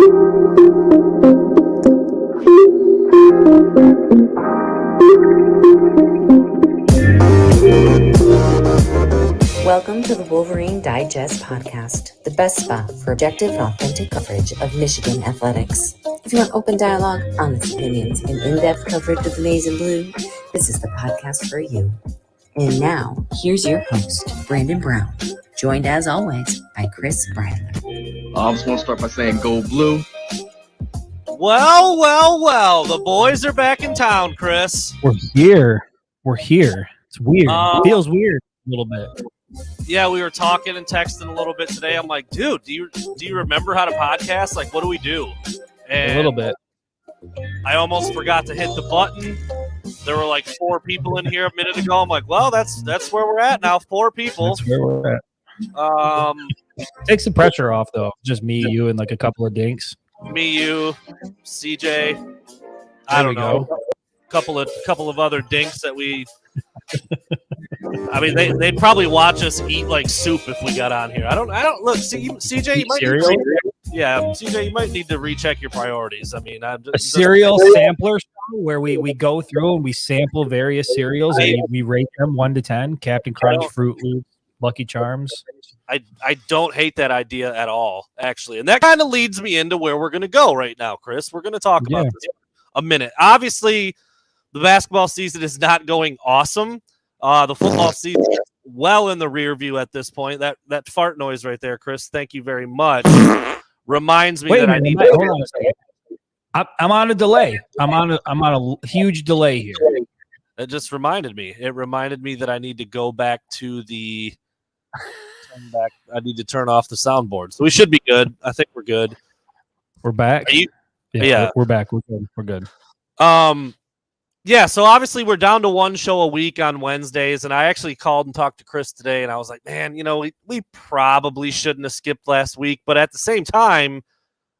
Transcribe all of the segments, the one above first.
Welcome to the Wolverine Digest podcast, the best spot for objective and authentic coverage of Michigan athletics. If you want open dialogue, honest opinions, and in-depth coverage of the maize and blue, this is the podcast for you. And now, here's your host, Brandon Brown, joined as always by Chris Bradley. I just want to start by saying go blue. Well, the boys are back in town, Chris. We're here. It's weird. It feels weird a little bit. Yeah, we were talking and texting a little bit today. I'm like, dude, do you remember how to podcast? Like, what do we do? And a little bit. I almost forgot to hit the button. There were like 4 people in here a minute ago. I'm like, well, that's where we're at now. 4 people. That's where we're at. Takes the pressure off though. Just me, you, and like a couple of dinks. Me, you, CJ. I don't know. Couple of other dinks that we. I mean, they'd probably watch us eat like soup if we got on here. I don't look. CJ, you might CJ, you might need to recheck your priorities. I mean, a cereal sampler show where we go through and we sample various cereals and we rate them 1 to 10. Captain Crunch, Fruit Loops, Lucky Charms. I don't hate that idea at all, actually, and that kind of leads me into where we're going to go right now, Chris. We're going to talk about this a minute. Obviously, the basketball season is not going awesome. The football season is well in the rear view at this point. That fart noise right there, Chris, thank you very much. Reminds me that I need to hold on a second. I'm on a delay. I'm on a huge delay here. It just reminded me. It reminded me that I need to go back to the I need to turn off the soundboard. So we should be good. I think we're good. We're back. Yeah. We're back. We're good. Yeah, so obviously we're down to 1 show a week on Wednesdays, and I actually called and talked to Chris today, and I was like, man, we probably shouldn't have skipped last week, but at the same time,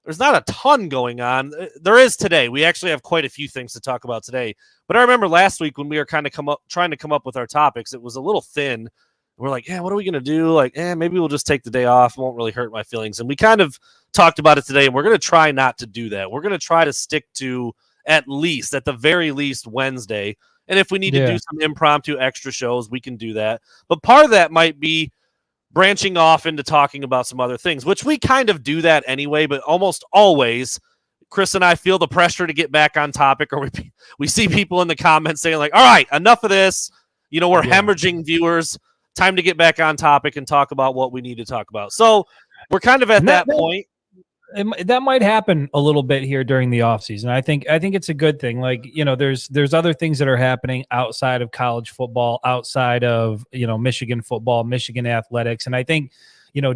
there's not a ton going on. There is today. We actually have quite a few things to talk about today, but I remember last week when we were kind of trying to come up with our topics, it was a little thin. We're like, what are we going to do? Like, maybe we'll just take the day off. It won't really hurt my feelings, and we kind of talked about it today, and we're going to try not to do that. We're going to try to stick to at the very least, Wednesday. And if we need to do some impromptu extra shows, we can do that. But part of that might be branching off into talking about some other things, which we kind of do that anyway, but almost always Chris and I feel the pressure to get back on topic, or we see people in the comments saying like, all right, enough of this. We're hemorrhaging viewers. Time to get back on topic and talk about what we need to talk about. So we're kind of at that point. That might happen a little bit here during the offseason. I think it's a good thing. Like, there's other things that are happening outside of college football, outside of, Michigan football, Michigan athletics. And I think,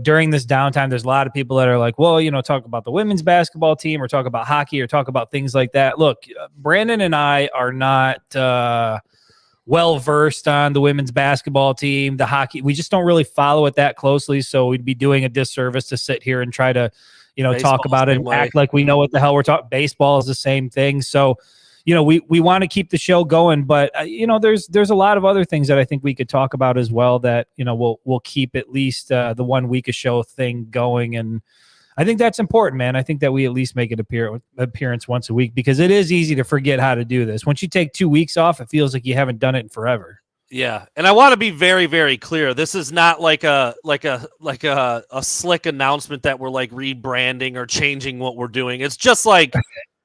during this downtime, there's a lot of people that are like, well, talk about the women's basketball team or talk about hockey or talk about things like that. Look, Brandon and I are not well-versed on the women's basketball team, the hockey. We just don't really follow it that closely. So we'd be doing a disservice to sit here and try to, talk about it and act like we know what the hell we're talking. Baseball is the same thing. So, we want to keep the show going, but there's a lot of other things that I think we could talk about as well that, we'll keep at least the 1 week a show thing going. And I think that's important, man. I think that we at least make an appearance once a week, because it is easy to forget how to do this. Once you take 2 weeks off, it feels like you haven't done it in forever. Yeah, and I want to be very, very clear. This is not like a slick announcement that we're like rebranding or changing what we're doing. It's just like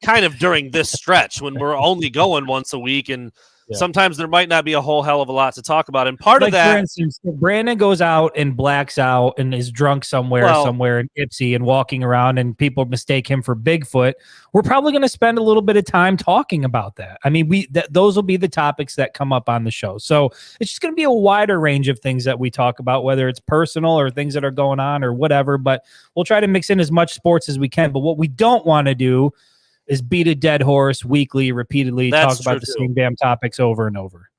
kind of during this stretch when we're only going once a week, and sometimes there might not be a whole hell of a lot to talk about. And part of that, for instance, if Brandon goes out and blacks out and is drunk somewhere in Ipsy and walking around and people mistake him for Bigfoot, we're probably going to spend a little bit of time talking about that. I mean, those will be the topics that come up on the show. So it's just going to be a wider range of things that we talk about, whether it's personal or things that are going on or whatever, but we'll try to mix in as much sports as we can. But what we don't want to do is beat a dead horse weekly, repeatedly, talk about the same damn topics over and over.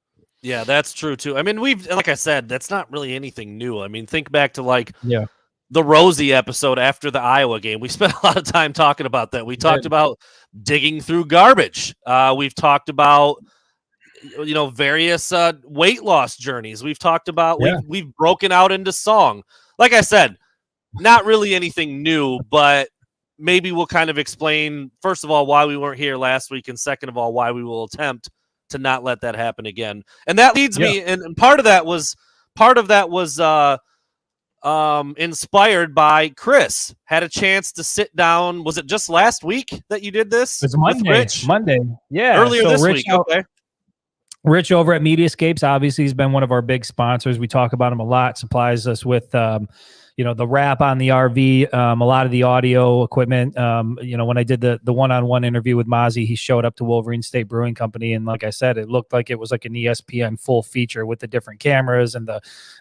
Yeah, that's true too. I mean, like I said, that's not really anything new. I mean, think back to the Rosie episode after the Iowa game. We spent a lot of time talking about that. We talked about digging through garbage. We've talked about, various weight loss journeys. We've talked about, we've broken out into song. Like I said, not really anything new, but maybe we'll kind of explain, first of all, why we weren't here last week, and second of all, why we will attempt to not let that happen again. And that leads me, and part of that was inspired by Chris. Had a chance to sit down. Was it just last week that you did this? It's Monday. With Rich? Monday. Yeah. Earlier this week. Okay. Rich over at Mediascapes, obviously, he's been one of our big sponsors. We talk about him a lot. Supplies us with, the wrap on the RV, a lot of the audio equipment. When I did the one-on-one interview with Mozzie, he showed up to Wolverines State Brewing Company, and like I said, it looked like it was like an ESPN full feature with the different cameras and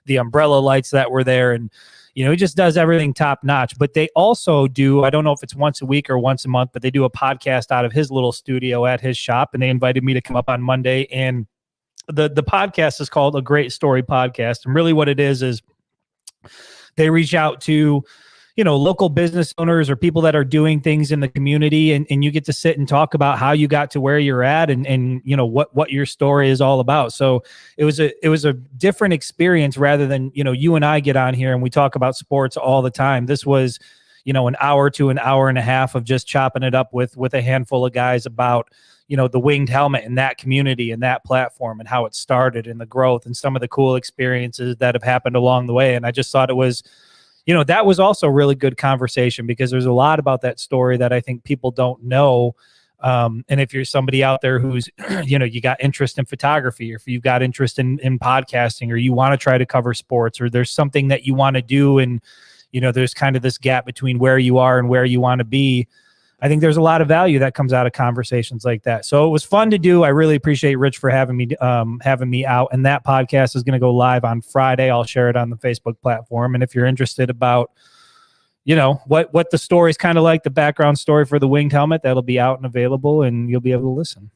the umbrella lights that were there, and he just does everything top notch. But they also do, I don't know if it's once a week or once a month, but they do a podcast out of his little studio at his shop, and they invited me to come up on Monday, and the podcast is called A Great Story Podcast. And really what it is they reach out to, local business owners or people that are doing things in the community. And you get to sit and talk about how you got to where you're at and what your story is all about. So it was a different experience rather than, you and I get on here and we talk about sports all the time. This was, an hour to an hour and a half of just chopping it up with a handful of guys about, the winged helmet and that community and that platform and how it started and the growth and some of the cool experiences that have happened along the way. And I just thought it was, that was also really good conversation because there's a lot about that story that I think people don't know. And if you're somebody out there who's, you got interest in photography, or if you've got interest in podcasting, or you want to try to cover sports, or there's something that you want to do and, there's kind of this gap between where you are and where you want to be, I think there's a lot of value that comes out of conversations like that. So it was fun to do. I really appreciate Rich for having me out. And that podcast is going to go live on Friday. I'll share it on the Facebook platform. And if you're interested about, what the story is kind of like, the background story for the winged helmet, that'll be out and available, and you'll be able to listen.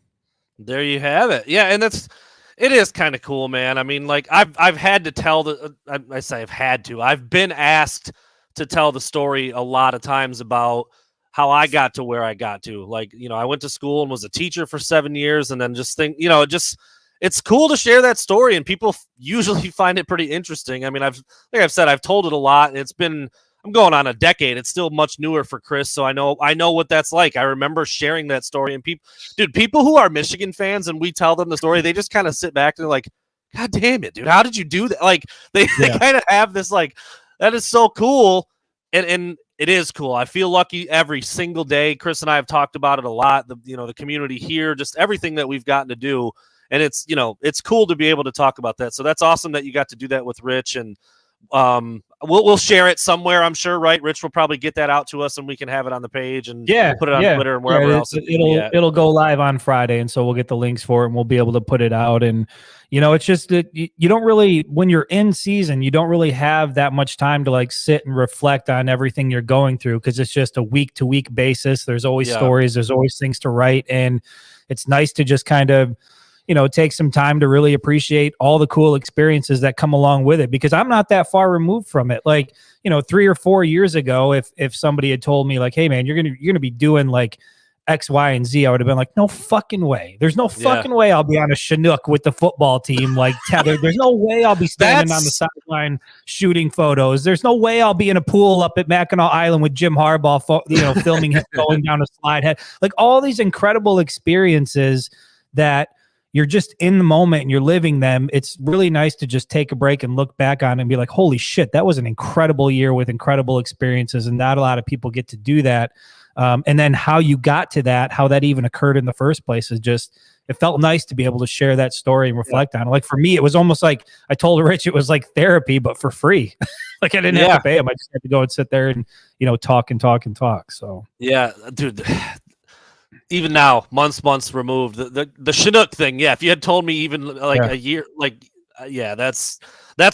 There you have it. Yeah, and it is kind of cool, man. I mean, like I've had to tell I've been asked to tell the story a lot of times about how I got to where I got to. Like, I went to school and was a teacher for 7 years, and then it's cool to share that story, and people usually find it pretty interesting. I mean, I've told it a lot. I'm going on a decade. It's still much newer for Chris, so I know what that's like. I remember sharing that story, and people who are Michigan fans, and we tell them the story, they just kind of sit back and they're like, God damn it, dude, how did you do that? Like, they kind of have this, like, that is so cool, and it is cool. I feel lucky every single day. Chris and I have talked about it a lot. The community here, just everything that we've gotten to do, and it's cool to be able to talk about that. So that's awesome that you got to do that with Rich, and we'll share it somewhere, I'm sure, right? Rich will probably get that out to us, and we can have it on the page and put it on Twitter and wherever else. It'll go live on Friday, and so we'll get the links for it, and we'll be able to put it out. And it's just that you don't really, when you're in season, you don't really have that much time to like sit and reflect on everything you're going through, because it's just a week to week basis. There's always stories, there's always things to write, and it's nice to just kind of take some time to really appreciate all the cool experiences that come along with it, because I'm not that far removed from it. Like, 3 or 4 years ago, if somebody had told me like, hey man, you're going to be doing like X, Y, and Z, I would have been like, no fucking way. There's no fucking way I'll be on a Chinook with the football team like tethered. There's no way I'll be standing on the sideline shooting photos. There's no way I'll be in a pool up at Mackinac Island with Jim Harbaugh, filming him going down a slide head. Like all these incredible experiences that you're just in the moment and you're living them. It's really nice to just take a break and look back on it and be like, holy shit, that was an incredible year with incredible experiences. And not a lot of people get to do that. And then how you got to that, how that even occurred in the first place is just, it felt nice to be able to share that story and reflect on it. Like for me, it was almost like I told Rich, it was like therapy, but for free. Like I didn't have to pay him. I just had to go and sit there and, talk and talk and talk. So yeah, dude, even now, months removed, the Chinook thing. Yeah. If you had told me even like a year, that's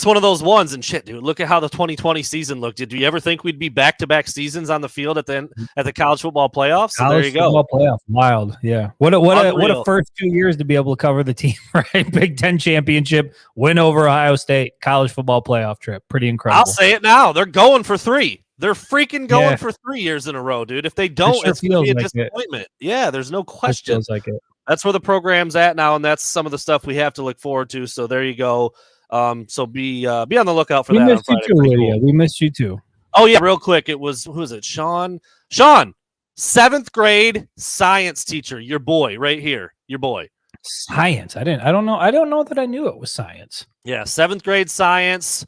one of those ones. And shit, dude, look at how the 2020 season looked. Did you ever think we'd be back-to-back seasons on the field at the college football playoffs? So there you go. College football playoff, wild. Yeah. What a first 2 years to be able to cover the team, right? Big Ten championship, win over Ohio State, college football playoff trip. Pretty incredible. I'll say it now. They're going for 3. They're freaking going for 3 years in a row, dude. If they don't, it's going to be a disappointment. Yeah, there's no question. It feels like it. That's where the program's at now, and that's some of the stuff we have to look forward to. So there you go. So be on the lookout for that. We missed you too, Lydia. We missed you too. Oh yeah, real quick. It was, who is it? Sean, 7th grade science teacher. Your boy right here. Your boy. Science. I don't know that I knew it was science. Yeah. 7th grade science,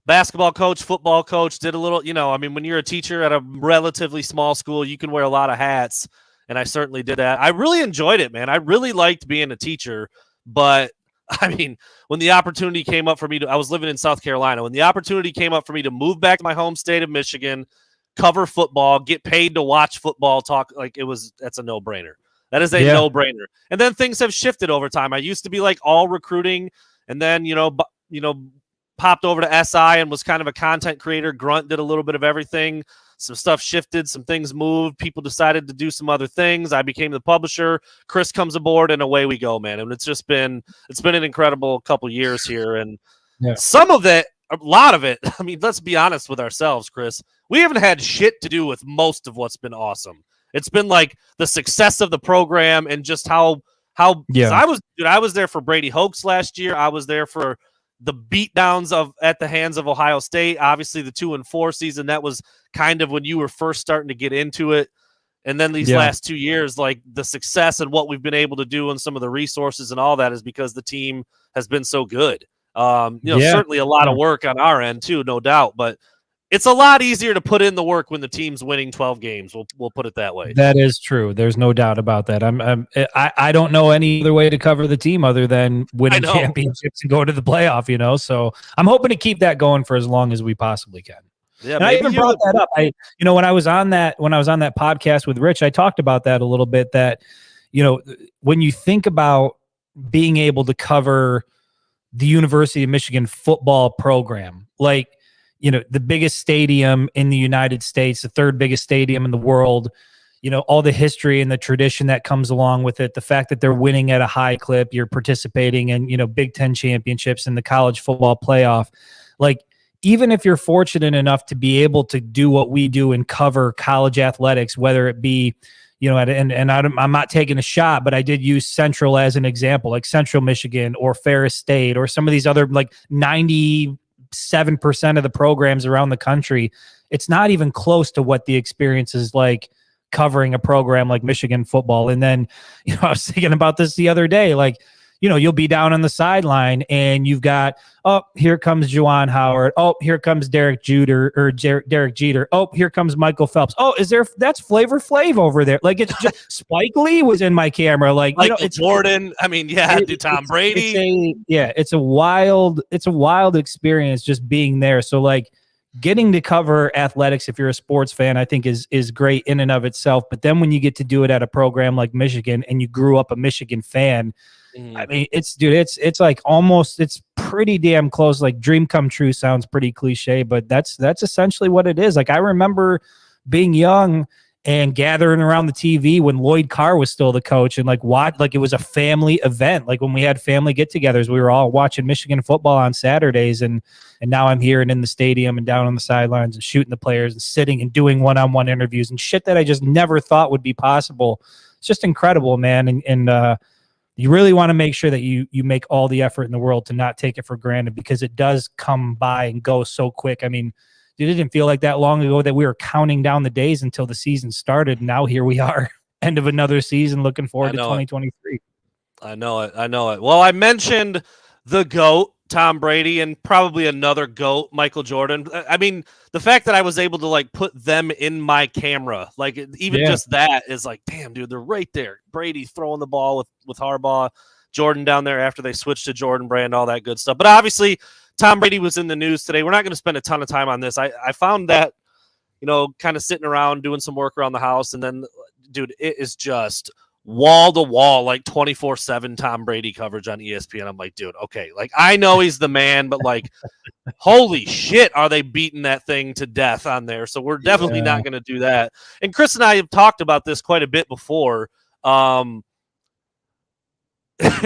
basketball coach, football coach, did a little, I mean, when you're a teacher at a relatively small school, you can wear a lot of hats. And I certainly did that. I really enjoyed it, man. I really liked being a teacher, but I mean, when the opportunity came up for me I was living in South Carolina. When the opportunity came up for me to move back to my home state of Michigan, cover football, get paid to watch football, that's a no-brainer. That is a no-brainer. And then things have shifted over time. I used to be like all recruiting, and then, popped over to SI and was kind of a content creator. Grunt did a little bit of everything. Some stuff shifted, some things moved. People decided to do some other things. I became the publisher. Chris comes aboard, and away we go, man. And it's been an incredible couple years here. And some of it, a lot of it, I mean, let's be honest with ourselves, Chris. We haven't had shit to do with most of what's been awesome. It's been like the success of the program and just how I was there for Brady Hoax last year. I was there for the beatdowns at the hands of Ohio State. Obviously, the 2-4 season, that was kind of when you were first starting to get into it. And then these last 2 years, like the success and what we've been able to do and some of the resources and all that is because the team has been so good. Certainly a lot of work on our end too, no doubt, but it's a lot easier to put in the work when the team's winning 12 games. We'll put it that way. That is true. There's no doubt about that. I don't know any other way to cover the team other than winning championships and go to the playoff. So I'm hoping to keep that going for as long as we possibly can. Yeah, and I even brought that up. When I was on that podcast with Rich, I talked about that a little bit. That when you think about being able to cover the University of Michigan football program, like. The biggest stadium in the United States, the third biggest stadium in the world, all the history and the tradition that comes along with it, the fact that they're winning at a high clip, you're participating in, Big Ten championships and the college football playoff. Like, even if you're fortunate enough to be able to do what we do and cover college athletics, whether it be, I'm not taking a shot, but I did use Central as an example, like Central Michigan or Ferris State or some of these other like 97% of the programs around the country, it's not even close to what the experience is like covering a program like Michigan football. And then, I was thinking about this the other day, like, you'll be down on the sideline and you've got, oh, here comes Juwan Howard. Oh, here comes Derek Jeter. Oh, here comes Michael Phelps. Oh, that's Flavor Flav over there. Like, it's just Spike Lee was in my camera. Like, it's Jordan. I mean, Tom Brady. It's a wild experience just being there. So like getting to cover athletics, if you're a sports fan, I think is great in and of itself. But then when you get to do it at a program like Michigan and you grew up a Michigan fan, I mean, it's like almost, it's pretty damn close. Like dream come true sounds pretty cliche, but that's essentially what it is. Like I remember being young and gathering around the TV when Lloyd Carr was still the coach and like it was a family event. Like when we had family get-togethers, we were all watching Michigan football on Saturdays, and now I'm here and in the stadium and down on the sidelines and shooting the players and sitting and doing one-on-one interviews and shit that I just never thought would be possible. It's just incredible, man. And you really want to make sure that you make all the effort in the world to not take it for granted, because it does come by and go so quick. I mean, it didn't feel like that long ago that we were counting down the days until the season started. Now here we are, end of another season, looking forward to 2023. I know it. Well, I mentioned the GOAT, Tom Brady, and probably another GOAT, Michael Jordan. I mean, the fact that I was able to like put them in my camera, like even just that is like, damn, dude, they're right there. Brady throwing the ball with Harbaugh, Jordan down there after they switched to Jordan Brand, all that good stuff. But obviously, Tom Brady was in the news today. We're not going to spend a ton of time on this. I found that, kind of sitting around doing some work around the house, and then, dude, it is just wall to wall, like 24/7 Tom Brady coverage on ESPN. I'm like, dude, okay, like I know he's the man, but like, holy shit, are they beating that thing to death on there? So we're definitely not going to do that. And Chris and I have talked about this quite a bit before.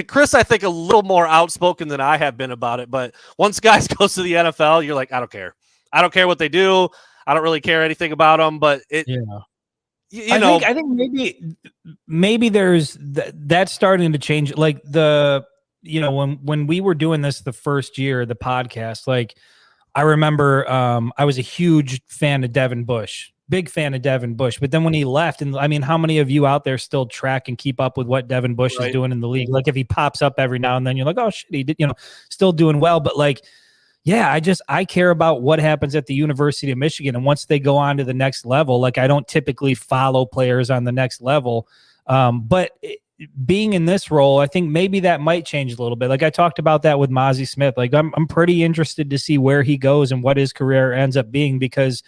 Chris, I think a little more outspoken than I have been about it, but once guys goes to the NFL, you're like, I don't care. I don't care what they do. I don't really care anything about them, but I think maybe there's that's starting to change. Like when we were doing this the first year, the podcast, like I remember I was a huge fan of Devin Bush. Big fan of Devin Bush. But then when he left, and I mean, how many of you out there still track and keep up with what Devin Bush is doing in the league? Like if he pops up every now and then, you're like, oh shit, he did, still doing well. But like, yeah, I care about what happens at the University of Michigan. And once they go on to the next level, like I don't typically follow players on the next level. Being in this role, I think maybe that might change a little bit. Like I talked about that with Mozzie Smith. Like I'm pretty interested to see where he goes and what his career ends up being, because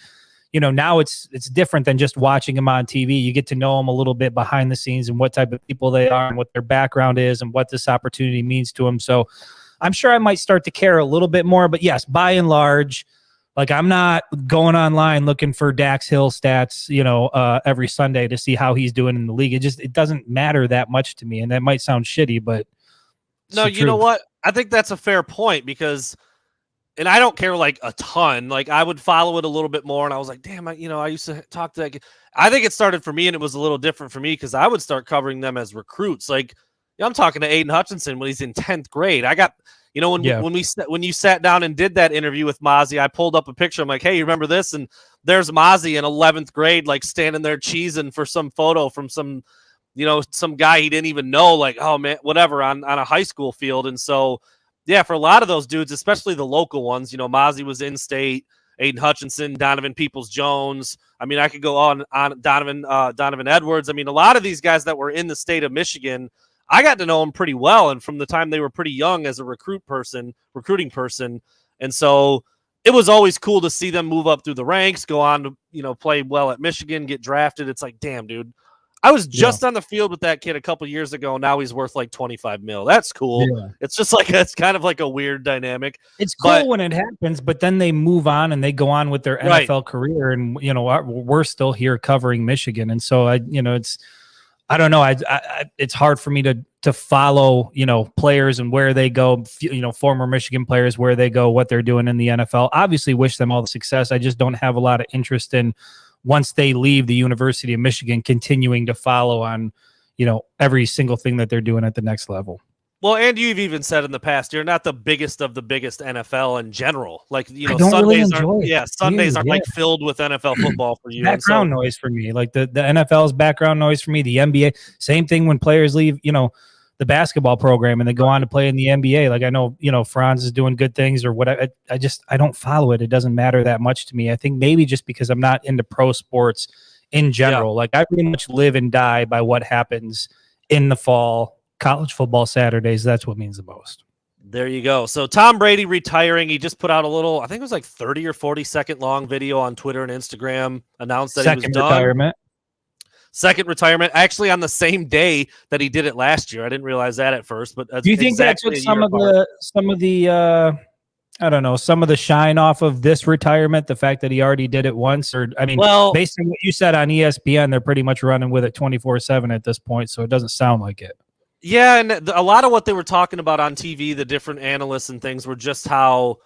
now it's different than just watching him on TV. You get to know him a little bit behind the scenes and what type of people they are and what their background is and what this opportunity means to them. So I'm sure I might start to care a little bit more. But yes, by and large, like I'm not going online looking for Dax Hill stats, every Sunday to see how he's doing in the league. It doesn't matter that much to me. And that might sound shitty, but no, you know what? I think that's a fair point, because and I don't care like a ton. Like I would follow it a little bit more, and I was like, damn, I used to talk to that kid. I think it started for me, and it was a little different for me because I would start covering them as recruits. Like I'm talking to Aiden Hutchinson when he's in 10th grade. I got, when you sat down and did that interview with Mozzie, I pulled up a picture. I'm like, hey, you remember this? And there's Mozzie in 11th grade, like standing there cheesing for some photo from some guy he didn't even know. Like, oh man, whatever, on a high school field. And so, yeah, for a lot of those dudes, especially the local ones, Mozzie was in state, Aiden Hutchinson, Donovan Peoples-Jones. I mean, I could go on Donovan Edwards. I mean, a lot of these guys that were in the state of Michigan, I got to know them pretty well. And from the time they were pretty young as a recruiting person. And so it was always cool to see them move up through the ranks, go on to, play well at Michigan, get drafted. It's like, damn, dude. I was just on the field with that kid a couple years ago. Now he's worth like 25 mil. That's cool. Yeah. It's just like, it's kind of like a weird dynamic. It's cool when it happens, but then they move on and they go on with their NFL career. And, we're still here covering Michigan. And so I don't know. It's hard for me to follow, players and where they go, former Michigan players, where they go, what they're doing in the NFL. Obviously wish them all the success. I just don't have a lot of interest in, once they leave the University of Michigan, continuing to follow on, every single thing that they're doing at the next level. Well, and you've even said in the past, you're not the biggest of the biggest NFL in general. Like, Sundays aren't like filled with NFL football for you. Background noise for me. Like the NFL's background noise for me, the NBA, same thing when players leave, the basketball program and they go on to play in the NBA. Like I know, Franz is doing good things or whatever. I don't follow it. It doesn't matter that much to me. I think maybe just because I'm not into pro sports in general. Like I pretty much live and die by what happens in the fall, college football Saturdays. That's what means the most. There you go. So Tom Brady retiring. He just put out a little, I think it was like 30 or 40 second long video on Twitter and Instagram, announced that he was done. Second retirement, actually on the same day that he did it last year. I didn't realize that at first, but do you think that's what some of the I don't know, some of the shine off of this retirement, the fact that he already did it once? Or I mean, based on what you said on ESPN, they're pretty much running with it 24/7 at this point, so it doesn't sound like it. Yeah, and a lot of what they were talking about on TV, the different analysts and things, were just how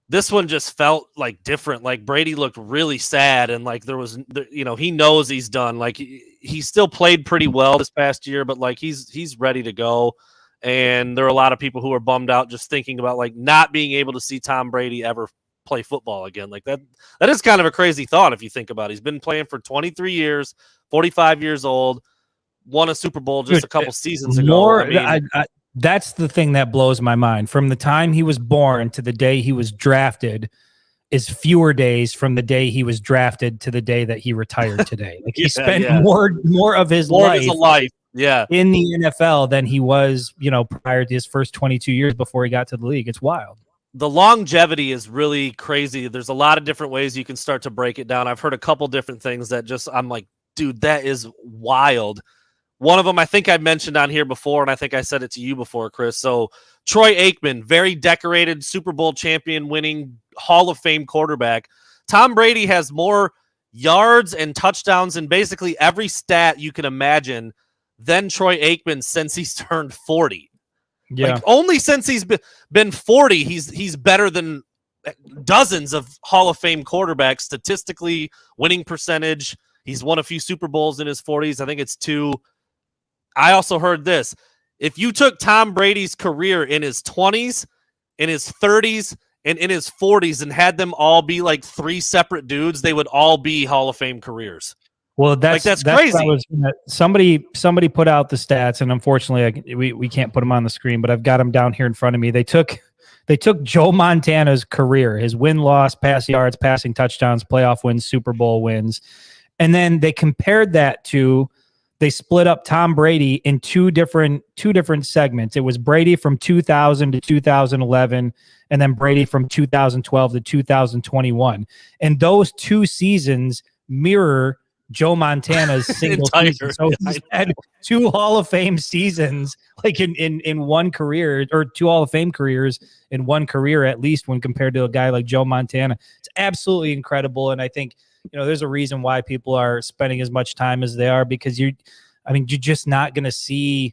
this one just felt like different. Like Brady looked really sad, and like there was, he knows he's done. Like he still played pretty well this past year, but like he's ready to go. And there are a lot of people who are bummed out just thinking about like not being able to see Tom Brady ever play football again. Like that is kind of a crazy thought if you think about it. He's been playing for 23 years, 45 years old, won a Super Bowl just a couple seasons ago. That's the thing that blows my mind. From the time he was born to the day he was drafted is fewer days from the day he was drafted to the day that he retired today. Like he spent more of his life in the NFL than he was, prior to his first 22 years before he got to the league. It's wild. The longevity is really crazy. There's a lot of different ways you can start to break it down. I've heard a couple different things that I'm like, dude, that is wild. One of them I think I mentioned on here before, and I think I said it to you before, Chris. So Troy Aikman, very decorated Super Bowl champion, winning Hall of Fame quarterback. Tom Brady has more yards and touchdowns in basically every stat you can imagine than Troy Aikman since he's turned 40. Yeah. Like only since he's been 40, he's better than dozens of Hall of Fame quarterbacks statistically, winning percentage. He's won a few Super Bowls in his 40s. I think it's 2. I also heard this. If you took Tom Brady's career in his 20s, in his 30s, and in his 40s and had them all be like 3 separate dudes, they would all be Hall of Fame careers. Well, that's crazy. Somebody put out the stats, and unfortunately, we can't put them on the screen, but I've got them down here in front of me. They took Joe Montana's career, his win-loss, pass yards, passing touchdowns, playoff wins, Super Bowl wins, and then they compared that to. They split up Tom Brady in two different segments. It was Brady from 2000 to 2011, and then Brady from 2012 to 2021. And those 2 seasons mirror Joe Montana's single season. So he's had 2 Hall of Fame seasons, like in one career, or 2 Hall of Fame careers in one career at least, when compared to a guy like Joe Montana. It's absolutely incredible, and I think there's a reason why people are spending as much time as they are, because you're just not going to see.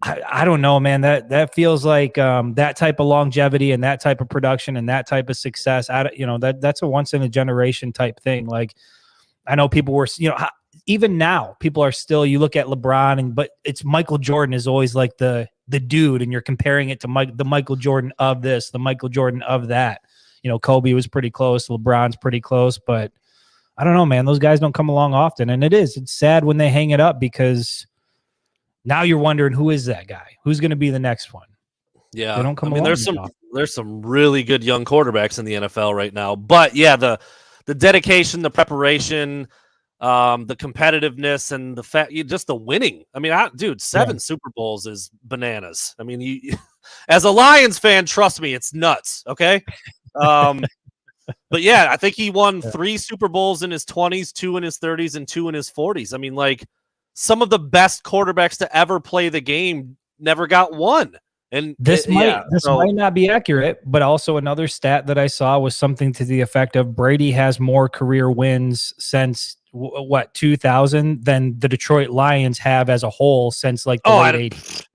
I don't know, man. That feels like that type of longevity and that type of production and that type of success. That's a once in a generation type thing. Like, I know people were, even now people are still. You look at LeBron, but it's Michael Jordan is always like the dude, and you're comparing it to the Michael Jordan of this, the Michael Jordan of that. Kobe was pretty close, LeBron's pretty close, but I don't know, man. Those guys don't come along often, and it's sad when they hang it up, because now you're wondering, who is that guy? Who's going to be the next one? Yeah, they don't come along. There's some really good young quarterbacks in the NFL right now, but yeah, the dedication, the preparation, the competitiveness, and the fact, just the winning. I mean, 7 Super Bowls is bananas. I mean, you as a Lions fan, trust me, it's nuts. Okay. But yeah, I think he won 3 Super Bowls in his 20s, 2 in his 30s, and 2 in his 40s. I mean, like, some of the best quarterbacks to ever play the game never got one. And this might not be accurate, but also another stat that I saw was something to the effect of Brady has more career wins since 2000 than the Detroit Lions have as a whole since like the late 80s.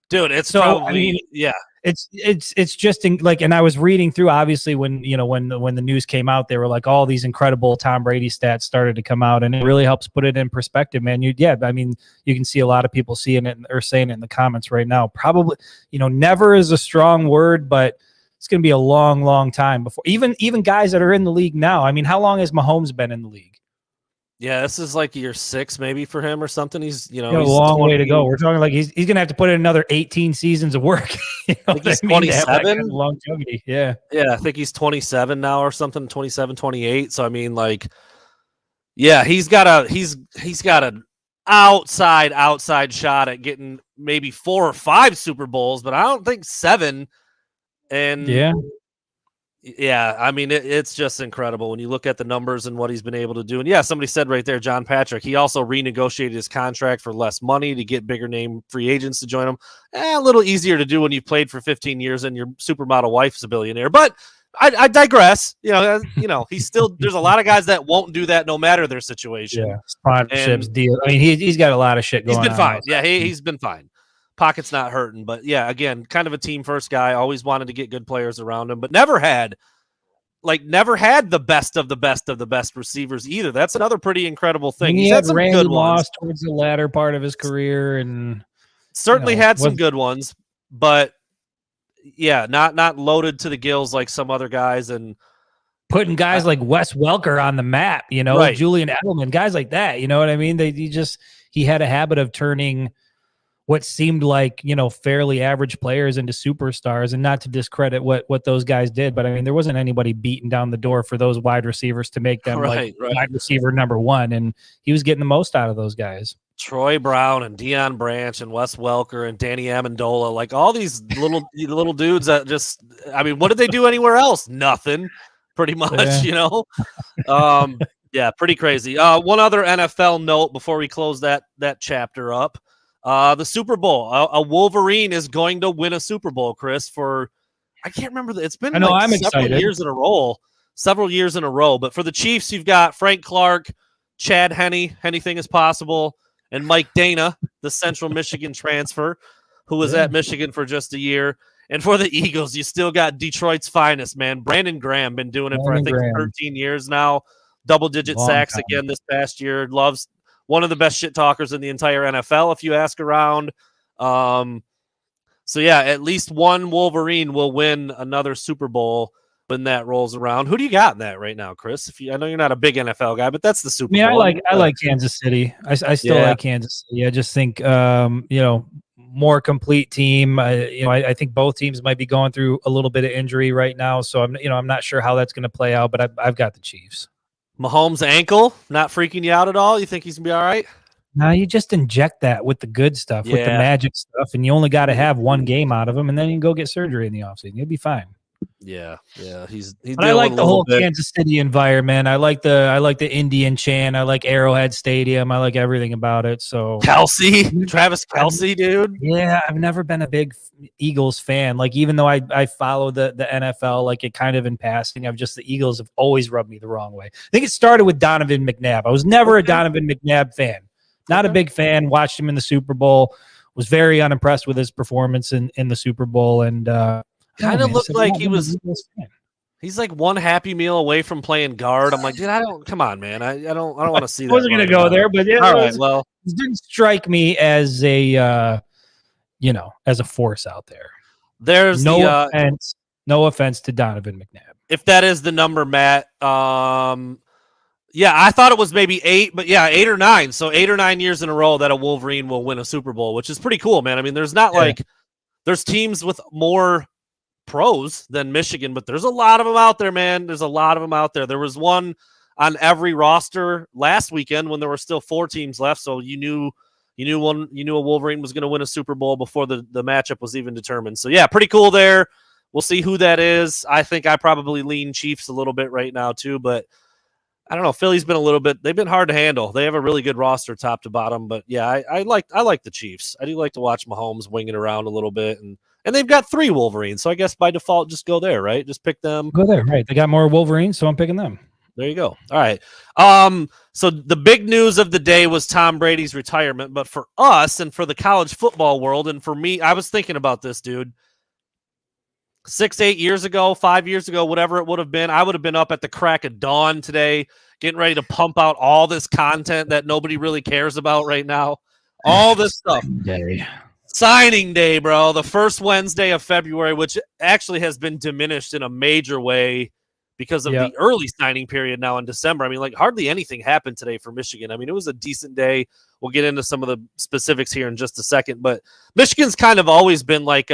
Dude, it's probably It's just and I was reading through, obviously, when the news came out, they were like, all these incredible Tom Brady stats started to come out, and it really helps put it in perspective, man. You can see a lot of people seeing it or saying it in the comments right now. Probably, never is a strong word, but it's going to be a long, long time before even guys that are in the league now. I mean, how long has Mahomes been in the league? Yeah, this is like year 6 maybe for him or something. He's he's a long way to go. We're talking like he's going to have to put in another 18 seasons of work. I think he's 27. Kind of longevity. Yeah. Yeah, I think he's 27 now or something, 27, 28. So I mean, like, yeah, he's got an outside shot at getting maybe 4 or 5 Super Bowls, but I don't think 7. And yeah, I mean, it's just incredible when you look at the numbers and what he's been able to do. And yeah, somebody said right there, John Patrick, he also renegotiated his contract for less money to get bigger name free agents to join him. A little easier to do when you've played for 15 years and your supermodel wife's a billionaire. But I digress. He's still, there's a lot of guys that won't do that no matter their situation. Yeah, sponsorships, deal. I mean, he's got a lot of shit going on. He's been fine. Yeah, he's been fine. Pocket's not hurting, but yeah, again, kind of a team first guy. Always wanted to get good players around him, but never had the best of the best of the best receivers either. That's another pretty incredible thing. He had some good ones towards the latter part of his career, and certainly had some good ones, but yeah, not loaded to the gills like some other guys, and putting guys like Wes Welker on the map, right. Julian Edelman, guys like that. You know what I mean? He had a habit of turning what seemed like, fairly average players into superstars, and not to discredit what those guys did. But I mean, there wasn't anybody beating down the door for those wide receivers to make them wide receiver number 1. And he was getting the most out of those guys. Troy Brown and Deion Branch and Wes Welker and Danny Amendola, like all these little dudes that just, I mean, what did they do anywhere else? Nothing, pretty much, Yeah, pretty crazy. One other NFL note before we close that chapter up. The Super Bowl. A Wolverine is going to win a Super Bowl, Chris, I can't remember. It's been several years in a row. But for the Chiefs, you've got Frank Clark, Chad Henne, anything is possible, and Mike Dana, the Central Michigan transfer, who was at Michigan for just a year. And for the Eagles, you still got Detroit's finest, man. Brandon Graham, been doing it for, I think, 13 years now. Double-digit sacks again this past year. Loves one of the best shit talkers in the entire NFL, if you ask around. So yeah, at least one Wolverine will win another Super Bowl. when that rolls around. Who do you got in that right now, Chris? I know you're not a big NFL guy, but that's the Super Bowl. I like Kansas City. I still like Kansas City. I just think more complete team. I think both teams might be going through a little bit of injury right now, so I'm not sure how that's going to play out. But I've got the Chiefs. Mahomes' ankle not freaking you out at all? You think he's gonna be all right? No, you just inject that with the good stuff, with the magic stuff, and you only got to have one game out of him, and then you can go get surgery in the offseason. You'll be fine. Yeah. He's. I like the whole Kansas City environment. I like the Indian chant. I like Arrowhead Stadium. I like everything about it. So Travis Kelce, dude. Yeah, I've never been a big Eagles fan. Like, even though I follow the NFL, like, it kind of in passing, the Eagles have always rubbed me the wrong way. I think it started with Donovan McNabb. I was never a Donovan McNabb fan. Not a big fan. Watched him in the Super Bowl. Was very unimpressed with his performance in the Super Bowl, and kind of looked like he was. He's like one Happy Meal away from playing guard. I'm like, dude, come on, man. I don't want to see that. I wasn't going to go there, but yeah, all right. Well, it didn't strike me as a as a force out there. There's no offense to Donovan McNabb. If that is the number, Matt. Yeah, I thought it was maybe 8, but 8 or 9. So 8 or 9 years in a row that a Wolverine will win a Super Bowl, which is pretty cool, man. I mean, there's not there's teams with more pros than Michigan, but there's a lot of them out there, man. There's a lot of them out there. There was one on every roster last weekend when there were still 4 teams left. So you knew a Wolverine was going to win a Super Bowl before the matchup was even determined. So yeah, pretty cool there. We'll see who that is. I think I probably lean Chiefs a little bit right now too, but I don't know. Philly's been they've been hard to handle. They have a really good roster top to bottom, but yeah, I like the Chiefs. I do like to watch Mahomes winging around a little bit, and they've got 3 Wolverines, so I guess by default, just go there, right? Just pick them. Go there, right? They got more Wolverines, so I'm picking them. There you go. All right. So the big news of the day was Tom Brady's retirement, but for us and for the college football world, and for me, I was thinking about this, dude. 6, 8 years ago, 5 years ago, whatever it would have been, I would have been up at the crack of dawn today, getting ready to pump out all this content that nobody really cares about right now. All this stuff. Signing day, bro. The first Wednesday of February, which actually has been diminished in a major way because of the early signing period now in December. I mean, like, hardly anything happened today for Michigan. I mean, it was a decent day. We'll get into some of the specifics here in just a second, but Michigan's kind of always been like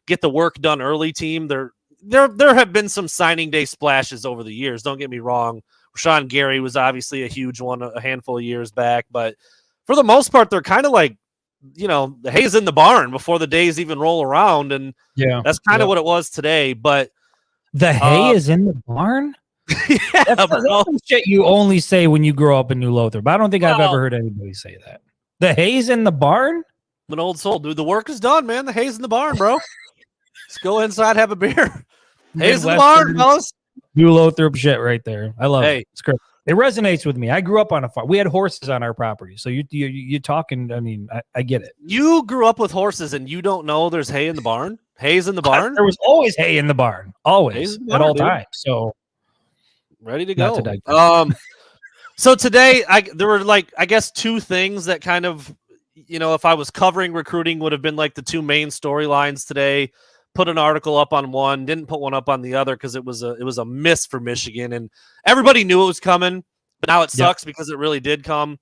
get the work done early team. There have been some signing day splashes over the years. Don't get me wrong. Rashawn Gary was obviously a huge one a handful of years back, but for the most part, they're kind of like, the hay's in the barn before the days even roll around. And that's kind of what it was today. But the hay is in the barn. That's shit you only say when you grow up in New Lothrop. But I don't think I've ever heard anybody say that. The hay's in the barn. I'm an old soul, dude. The work is done, man. The hay's in the barn, bro. Let's go inside, have a beer. Hay's in the barn, fellas. New Lothrop shit right there. I love it. It's great. It resonates with me. I grew up on a farm. We had horses on our property. So you're talking. I mean, I get it. You grew up with horses and you don't know there's hay in the barn? Hay's in the barn? There was always hay in the barn. Always. At all times. So ready to go. So today there were I guess 2 things that kind of, if I was covering recruiting would have been like the 2 main storylines today. Put an article up on one, didn't put one up on the other because it was a miss for Michigan, and everybody knew it was coming. But now it sucks because it really did come.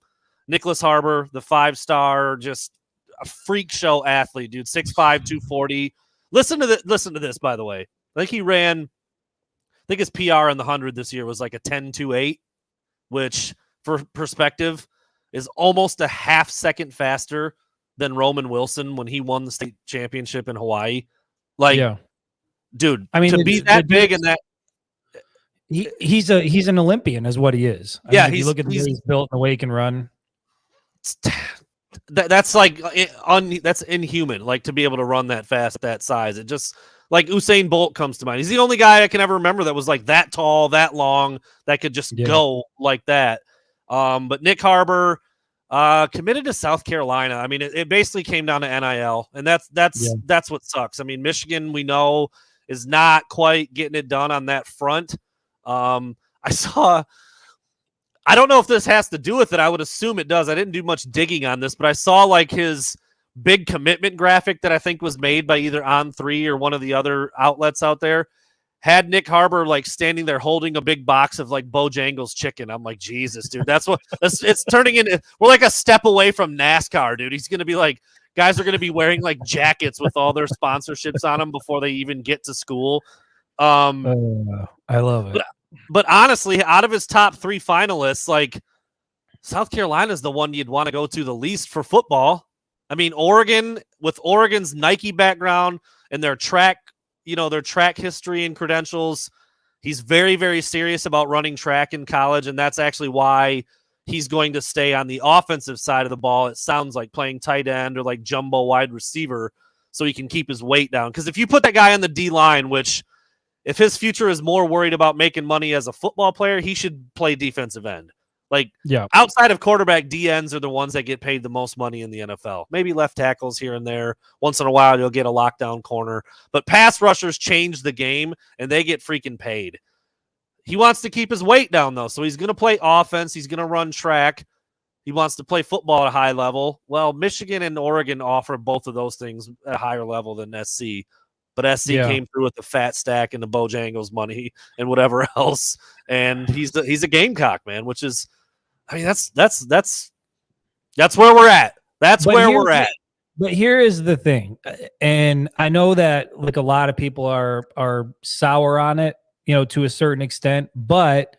Nicholas Harbaugh, the 5-star, just a freak show athlete, dude. 6'5", 240. Listen to this, by the way. I think his PR in the 100 this year was like a 10.28, which for perspective is almost a half second faster than Roman Wilson when he won the state championship in Hawaii. Dude, I mean, to be that big and that he's an Olympian is what he is. If you look at the way he's built and the way he can run. That's that's inhuman. Like, to be able to run that fast, that size. It just like Usain Bolt comes to mind. He's the only guy I can ever remember that was like that tall, that long, that could just go like that. But Nick Harbaugh committed to South Carolina. I mean, it basically came down to NIL, and that's what sucks. I mean, Michigan, we know, is not quite getting it done on that front. I don't know if this has to do with it. I would assume it does. I didn't do much digging on this, but I saw like his big commitment graphic that I think was made by either On3 or one of the other outlets out there. had Nick Harbaugh like standing there holding a big box of like Bojangles chicken. I'm like, Jesus, dude, it's turning into. We're like a step away from NASCAR, dude. He's gonna be like, guys are gonna be wearing like jackets with all their sponsorships on them before they even get to school. I love it. But honestly, out of his top 3 finalists, like South Carolina is the one you'd want to go to the least for football. I mean, Oregon, with Oregon's Nike background and their track history and credentials, he's very, very serious about running track in college, and that's actually why he's going to stay on the offensive side of the ball. It sounds like playing tight end or like jumbo wide receiver so he can keep his weight down. Because if you put that guy on the D-line, which if his future is more worried about making money as a football player, he should play defensive end. Like, outside of quarterback, DNs are the ones that get paid the most money in the NFL. Maybe left tackles here and there. Once in a while, you'll get a lockdown corner. But pass rushers change the game, and they get freaking paid. He wants to keep his weight down, though, so he's going to play offense. He's going to run track. He wants to play football at a high level. Well, Michigan and Oregon offer both of those things at a higher level than SC. But SC came through with the fat stack and the Bojangles money and whatever else. And he's a Gamecock, man, which is – I mean, that's where we're at. That's where we're at. But here is the thing, and I know that like a lot of people are sour on it, to a certain extent. But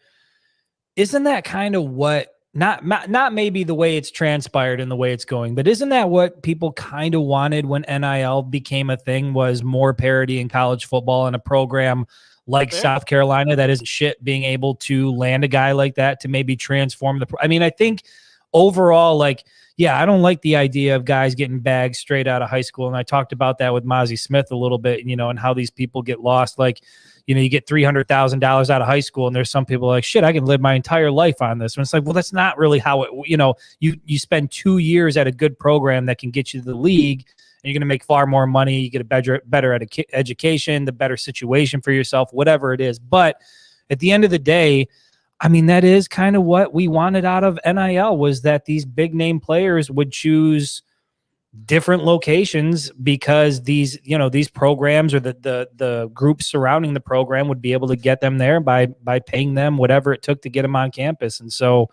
isn't that kind of what not maybe the way it's transpired and the way it's going, but isn't that what people kind of wanted when NIL became a thing? Was more parity in college football and a program like South Carolina that isn't shit being able to land a guy like that to maybe transform I mean, I think overall, like, I don't like the idea of guys getting bags straight out of high school. And I talked about that with Mozzie Smith a little bit, and how these people get lost. Like, you get $300,000 out of high school, and there's some people like, shit, I can live my entire life on this. And it's like, well, that's not really how it, you spend 2 years at a good program that can get you to the league, and you're going to make far more money. You get a better education, the better situation for yourself, whatever it is. But at the end of the day, I mean, that is kind of what we wanted out of NIL, was that these big name players would choose different locations because these programs or the groups surrounding the program would be able to get them there by paying them whatever it took to get them on campus. And so,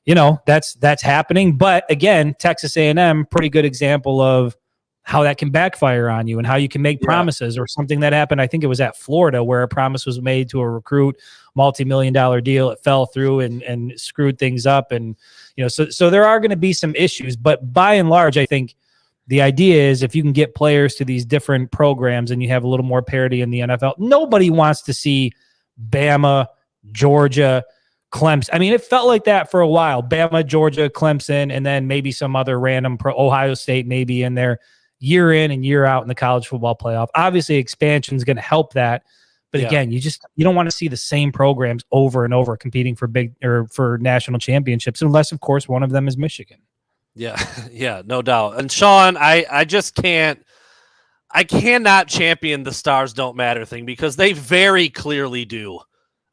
that's happening. But again, Texas A&M, pretty good example of how that can backfire on you and how you can make promises, or something that happened. I think it was at Florida where a promise was made to a recruit, multi-million-dollar deal. It fell through and screwed things up. And, so there are going to be some issues, but by and large, I think the idea is if you can get players to these different programs and you have a little more parity in the NFL, nobody wants to see Bama, Georgia, Clemson. I mean, it felt like that for a while. Bama, Georgia, Clemson, and then maybe some other random Ohio State maybe in there, year in and year out in the college football playoff. Obviously, expansion is going to help that. But again, you don't want to see the same programs over and over competing for for national championships, unless, of course, one of them is Michigan. Yeah, no doubt. And Sean, I just cannot champion the Stars Don't Matter thing, because they very clearly do.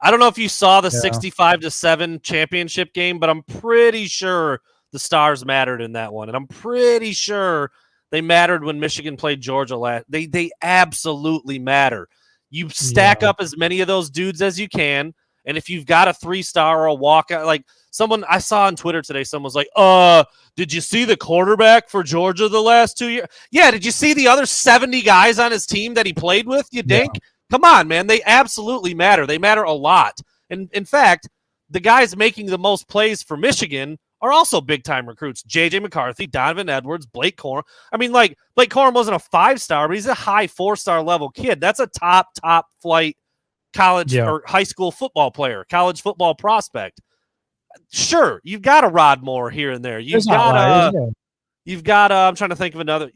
I don't know if you saw the 65-7 championship game, but I'm pretty sure the Stars mattered in that one. And I'm pretty sure they mattered when Michigan played Georgia last. They absolutely matter. You stack up as many of those dudes as you can. And if you've got a 3-star or a walkout, like someone I saw on Twitter today, someone was like, did you see the quarterback for Georgia the last 2 years? Yeah, did you see the other 70 guys on his team that he played with, you dink? Yeah. Come on, man. They absolutely matter. They matter a lot. And in fact, the guys making the most plays for Michigan are also big-time recruits. J.J. McCarthy, Donovan Edwards, Blake Corum. I mean, like, Blake Corum wasn't a 5-star, but he's a high 4-star level kid. That's a top flight college or high school football player, college football prospect. Sure, you've got a Rod Moore here and there. You've got I'm trying to think of another.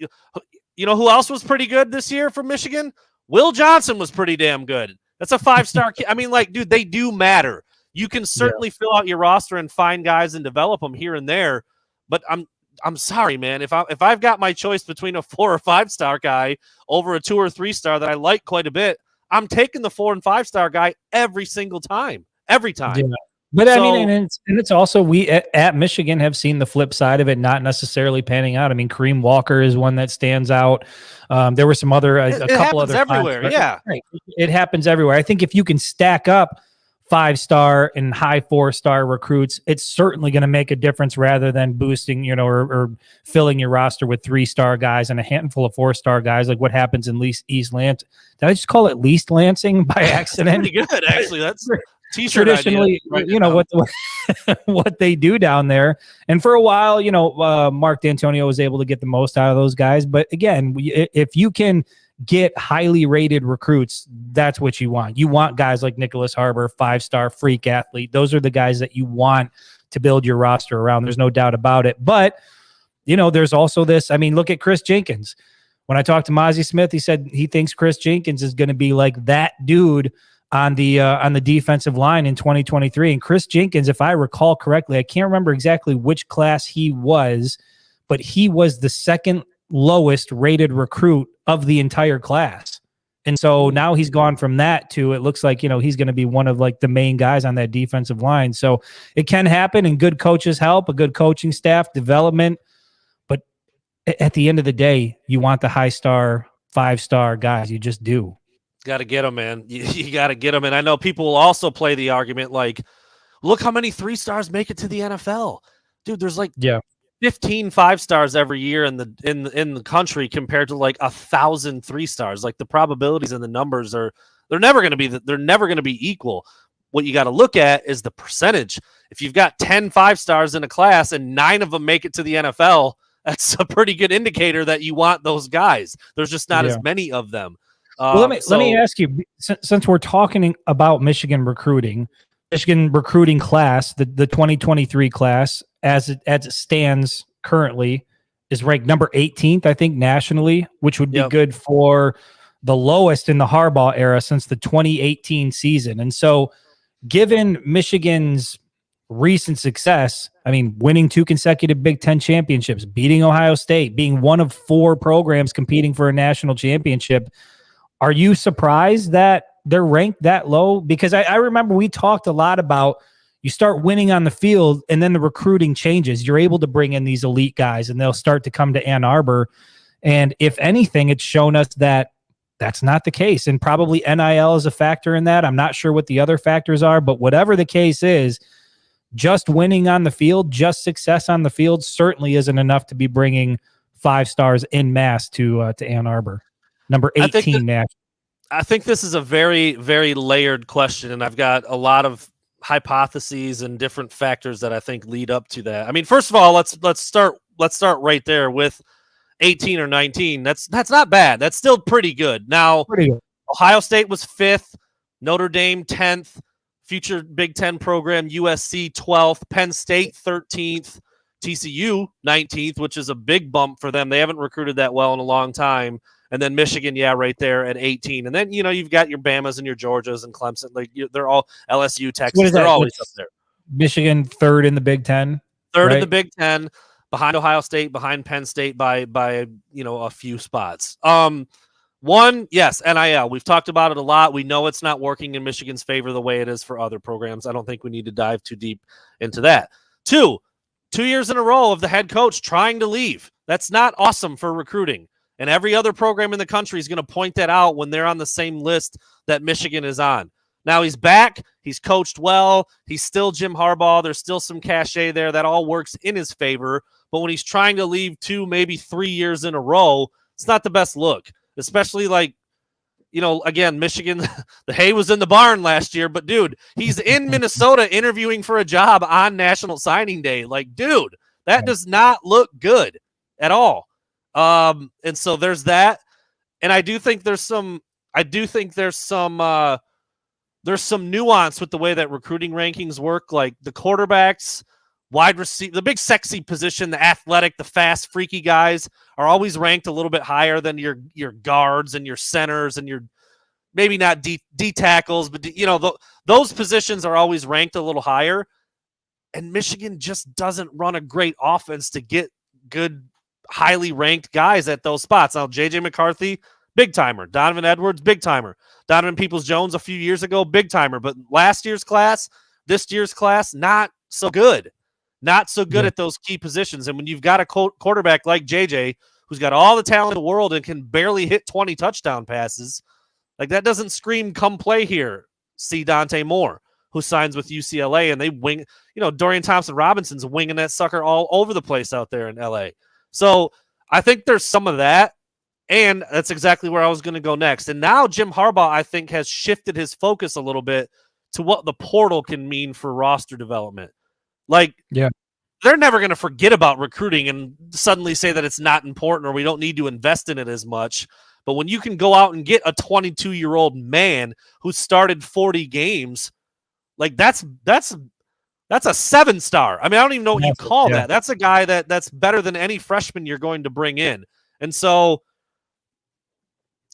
You know who else was pretty good this year from Michigan? Will Johnson was pretty damn good. That's a 5-star kid. I mean, like, dude, they do matter. You can certainly fill out your roster and find guys and develop them here and there, but I'm sorry, man. If I've got my choice between a 4 or 5-star guy over a 2 or 3-star that I like quite a bit, I'm taking the 4 and 5-star guy every single time. Every time. But I mean, and it's also we at Michigan have seen the flip side of it not necessarily panning out. I mean, Kareem Walker is one that stands out. There were some other a couple other everywhere. times, yeah, right. It happens everywhere. I think if you can stack up 5-star and high 4-star recruits, it's certainly going to make a difference rather than boosting, or filling your roster with 3-star guys and a handful of 4-star guys, like what happens in East Lansing. Did I just call it Least Lansing by accident? Pretty good, actually. That's T-shirt traditionally, right what they do down there. And for a while, Mark D'Antonio was able to get the most out of those guys. But again, if you can get highly rated recruits, that's what you want. You want guys like Nicholas Harbaugh, 5-star freak athlete. Those are the guys that you want to build your roster around. There's no doubt about it. But, there's also this. I mean, look at Chris Jenkins. When I talked to Mozzie Smith, he said he thinks Chris Jenkins is going to be like that dude on the defensive line in 2023. And Chris Jenkins, if I recall correctly, I can't remember exactly which class he was, but he was the second lowest rated recruit of the entire class. And so now he's gone from that to, it looks like, he's going to be one of like the main guys on that defensive line. So it can happen, and good coaches help, a good coaching staff, development. But at the end of the day, you want the high-star, 5-star guys. You just do. Got to get them, man. You got to get them. And I know people will also play the argument like, look how many 3-stars make it to the NFL. Dude, there's like 15 5-stars every year in the country compared to like 1,000 3-stars. Like the probabilities and the numbers they're never going to be equal. What you got to look at is the percentage. If you've got 10 5-stars in a class and 9 of them make it to the NFL, that's a pretty good indicator that you want those guys. There's just not as many of them. Well, let me ask you, since we're talking about Michigan recruiting class, the 2023 class, as it stands currently, is ranked number 18th, I think, nationally, which would be good for the lowest in the Harbaugh era since the 2018 season. And so, given Michigan's recent success, I mean, winning 2 consecutive Big Ten championships, beating Ohio State, being one of 4 programs competing for a national championship, are you surprised that they're ranked that low? Because I remember we talked a lot about, you start winning on the field and then the recruiting changes. You're able to bring in these elite guys and they'll start to come to Ann Arbor. And if anything, it's shown us that that's not the case. And probably NIL is a factor in that. I'm not sure what the other factors are, but whatever the case is, just winning on the field, just success on the field certainly isn't enough to be bringing 5-stars en masse to Ann Arbor. Number 18 national. I think this is a very, very layered question, and I've got a lot of hypotheses and different factors that I think lead up to that. I mean, first of all, let's start right there with 18 or 19. That's not bad. That's still pretty good. Now, Ohio State was 5th, Notre Dame 10th, future Big Ten program USC 12th, Penn State 13th, TCU 19th, which is a big bump for them. They haven't recruited that well in a long time. And then Michigan, right there at 18. And then, you've got your Bamas and your Georgias and Clemson. Like they're all LSU, Texas. They're always up there. Michigan 3rd in the Big Ten. 3rd in the Big Ten, behind Ohio State, behind Penn State by a few spots. One, yes, NIL. We've talked about it a lot. We know it's not working in Michigan's favor the way it is for other programs. I don't think we need to dive too deep into that. 2 years in a row of the head coach trying to leave. That's not awesome for recruiting. And every other program in the country is going to point that out when they're on the same list that Michigan is on. Now he's back. He's coached well. He's still Jim Harbaugh. There's still some cachet there. That all works in his favor. But when he's trying to leave 2, maybe 3 years in a row, it's not the best look. Especially again, Michigan, the hay was in the barn last year. But, dude, he's in Minnesota interviewing for a job on National Signing Day. Like, dude, that does not look good at all. And so there's that, and I do think there's some nuance with the way that recruiting rankings work. Like the quarterbacks, wide receiver, the big sexy position, the athletic, the fast, freaky guys are always ranked a little bit higher than your guards and your centers and your maybe not D tackles, but those positions are always ranked a little higher. And Michigan just doesn't run a great offense to get good, highly ranked guys at those spots. Now, J.J. McCarthy, big timer. Donovan Edwards, big timer. Donovan Peoples-Jones a few years ago, big timer. But last year's class, this year's class, not so good. Not so good at those key positions. And when you've got a quarterback like JJ, who's got all the talent in the world and can barely hit 20 touchdown passes, like that doesn't scream come play here. See Dante Moore, who signs with UCLA, and they wing, Dorian Thompson-Robinson's winging that sucker all over the place out there in LA. So I think there's some of that, and that's exactly where I was going to go next. And now Jim Harbaugh, I think, has shifted his focus a little bit to what the portal can mean for roster development. Like, they're never going to forget about recruiting and suddenly say that it's not important or we don't need to invest in it as much. But when you can go out and get a 22-year-old man who started 40 games, like that's a 7-star. I mean, I don't even know what you call that. That's a guy that's better than any freshman you're going to bring in. And so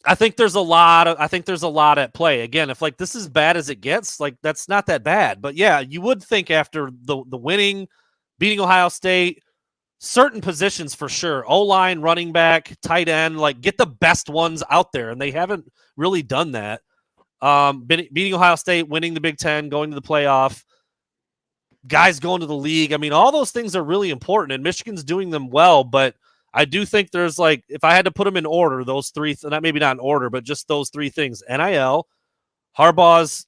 I think there's a lot at play. Again, if like this is bad as it gets, like that's not that bad. But yeah, you would think after the winning, beating Ohio State, certain positions for sure, O-line, running back, tight end, like get the best ones out there, and they haven't really done that. Beating Ohio State, winning the Big Ten, going to the playoff, guys going to the league. I mean, all those things are really important, and Michigan's doing them well, but I do think there's like, if I had to put them in order, those three, maybe not in order, but just those three things: NIL, Harbaugh's,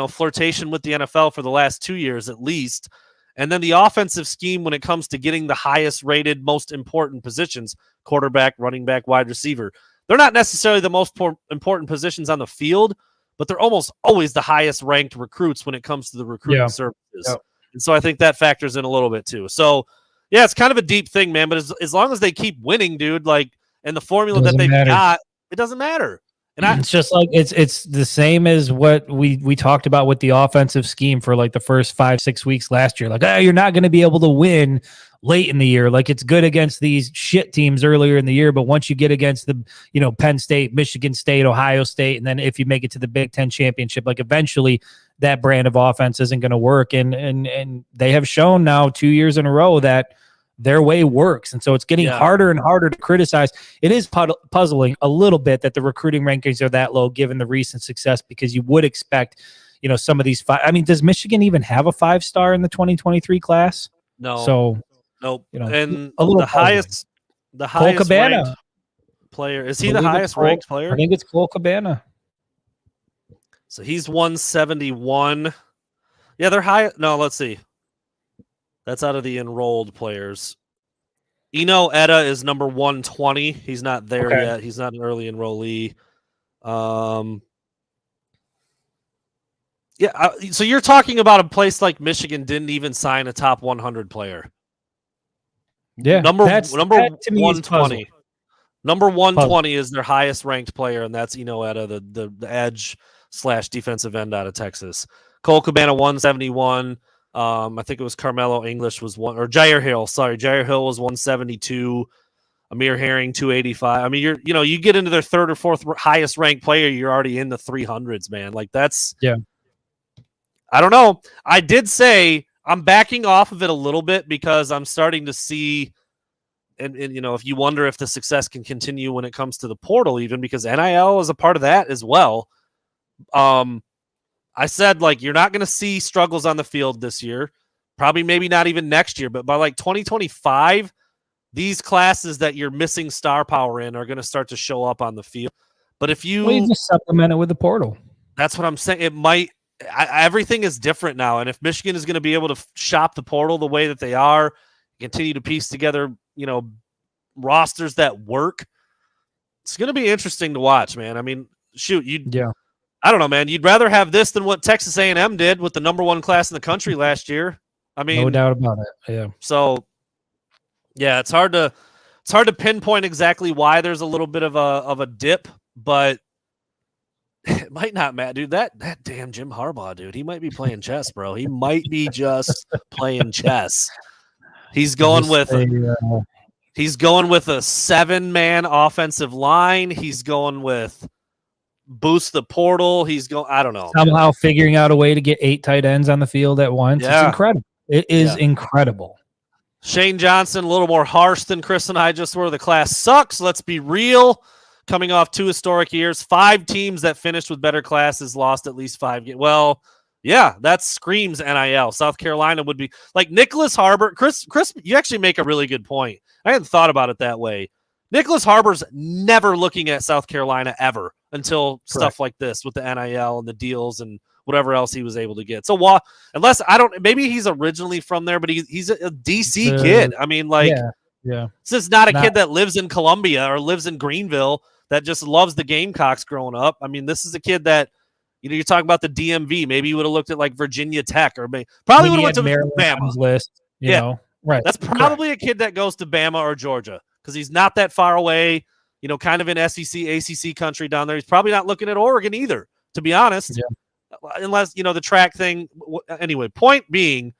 flirtation with the NFL for the last 2 years at least, and then the offensive scheme when it comes to getting the highest rated, most important positions: quarterback, running back, wide receiver. They're not necessarily the most important positions on the field, but they're almost always the highest ranked recruits when it comes to the recruiting services. Yep. And so I think that factors in a little bit too. So yeah, it's kind of a deep thing, man. But as long as they keep winning, dude, like, and the formula that they've got, it doesn't matter. And it's just like it's the same as what we talked about with the offensive scheme for like the first 5-6 weeks last year. Like, you're not going to be able to win late in the year. Like, it's good against these shit teams earlier in the year, but once you get against the Penn State, Michigan State, Ohio State, and then if you make it to the Big Ten championship, like eventually that brand of offense isn't going to work. And they have shown now 2 years in a row that their way works. And so it's getting harder and harder to criticize. It is puzzling a little bit that the recruiting rankings are that low given the recent success, because you would expect, some of these does Michigan even have a 5-star in the 2023 class? No. So, nope. And a little the highest ranked player, is he the highest ranked player? I think it's Cole Cabana. So he's 171. Yeah, they're high. No, let's see. That's out of the enrolled players. Eno Etta is number 120. He's not there yet. He's not an early enrollee. So you're talking about a place like Michigan didn't even sign a top 100 player. Yeah, number 120. Number 120 is their highest ranked player, and that's Eno Etta, the edge / defensive end out of Texas. Cole Cabana 171. I think it was Carmelo English was one, or Jair Hill. Sorry, Jair Hill was 172. Amir Herring 285. I mean, you get into their third or fourth highest ranked player, you're already in the 300s, man. Like that's I don't know. I did say I'm backing off of it a little bit because I'm starting to see, and if you wonder if the success can continue when it comes to the portal, even because NIL is a part of that as well. I said, like, you're not going to see struggles on the field this year, probably maybe not even next year, but by like 2025, these classes that you're missing star power in are going to start to show up on the field. But if you just supplement it with the portal, that's what I'm saying. It might. Everything is different now, and if Michigan is going to be able to shop the portal the way that they are, continue to piece together, rosters that work, it's going to be interesting to watch, man. I mean, shoot, I don't know, man. You'd rather have this than what Texas A&M did with the number 1 class in the country last year. I mean, no doubt about it. Yeah. So, yeah, it's hard to pinpoint exactly why there's a little bit of a dip, but it might not matter, dude. That damn Jim Harbaugh, dude. He might be playing chess, bro. He might be just playing chess. He's going with a 7-man offensive line. He's going with boost the portal. I don't know. Somehow figuring out a way to get 8 tight ends on the field at once. Yeah. It's incredible. It is incredible. Shane Johnson, a little more harsh than Chris and I just were. The class sucks. Let's be real. Coming off 2 historic years, 5 teams that finished with better classes lost at least 5 games. Well, Yeah, that screams NIL. South Carolina would be like Nicholas Harbaugh. Chris, you actually make a really good point. I hadn't thought about it that way. Nicholas Harbaugh's never looking at South Carolina ever until stuff like this with the NIL and the deals and whatever else he was able to get. So unless maybe he's originally from there, but he's a DC kid. I mean, like, yeah. This is not a kid that lives in Columbia or lives in Greenville that just loves the Gamecocks growing up. I mean, this is a kid that, you're talking about the DMV. Maybe you would have looked at like Virginia Tech or probably would have went to Bama. List, you know? Right. That's probably a kid that goes to Bama or Georgia because he's not that far away, kind of in SEC, ACC country down there. He's probably not looking at Oregon either, to be honest, unless, the track thing. Anyway, point being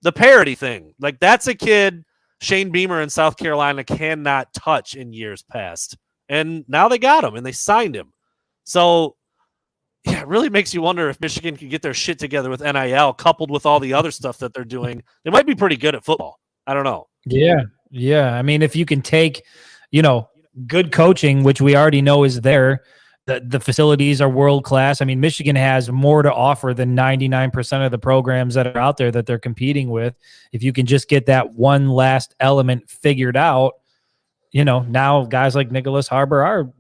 the parity thing. Like, that's a kid Shane Beamer in South Carolina cannot touch in years past. And now they got him and they signed him. So, yeah, it really makes you wonder if Michigan can get their shit together with NIL coupled with all the other stuff that they're doing. They might be pretty good at football. I don't know. Yeah. I mean, if you can take, good coaching, which we already know is there, the facilities are world-class. I mean, Michigan has more to offer than 99% of the programs that are out there that they're competing with. If you can just get that one last element figured out, now guys like Nicholas Harbaugh are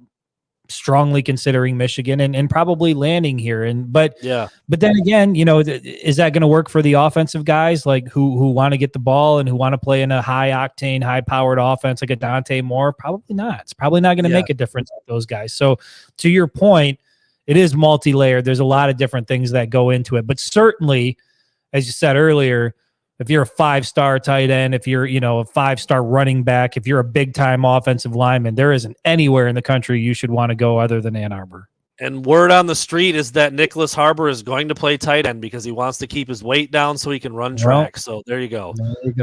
strongly considering Michigan and probably landing here. But then again, is that going to work for the offensive guys like who want to get the ball and who want to play in a high octane, high powered offense like a Dante Moore? Probably not. It's probably not going to make a difference with those guys. So to your point, it is multi-layered. There's a lot of different things that go into it, but certainly, as you said earlier, if you're a 5-star tight end, if you're, a 5-star running back, if you're a big-time offensive lineman, there isn't anywhere in the country you should want to go other than Ann Arbor. And word on the street is that Nicholas Harbaugh is going to play tight end because he wants to keep his weight down so he can run track. So there you go.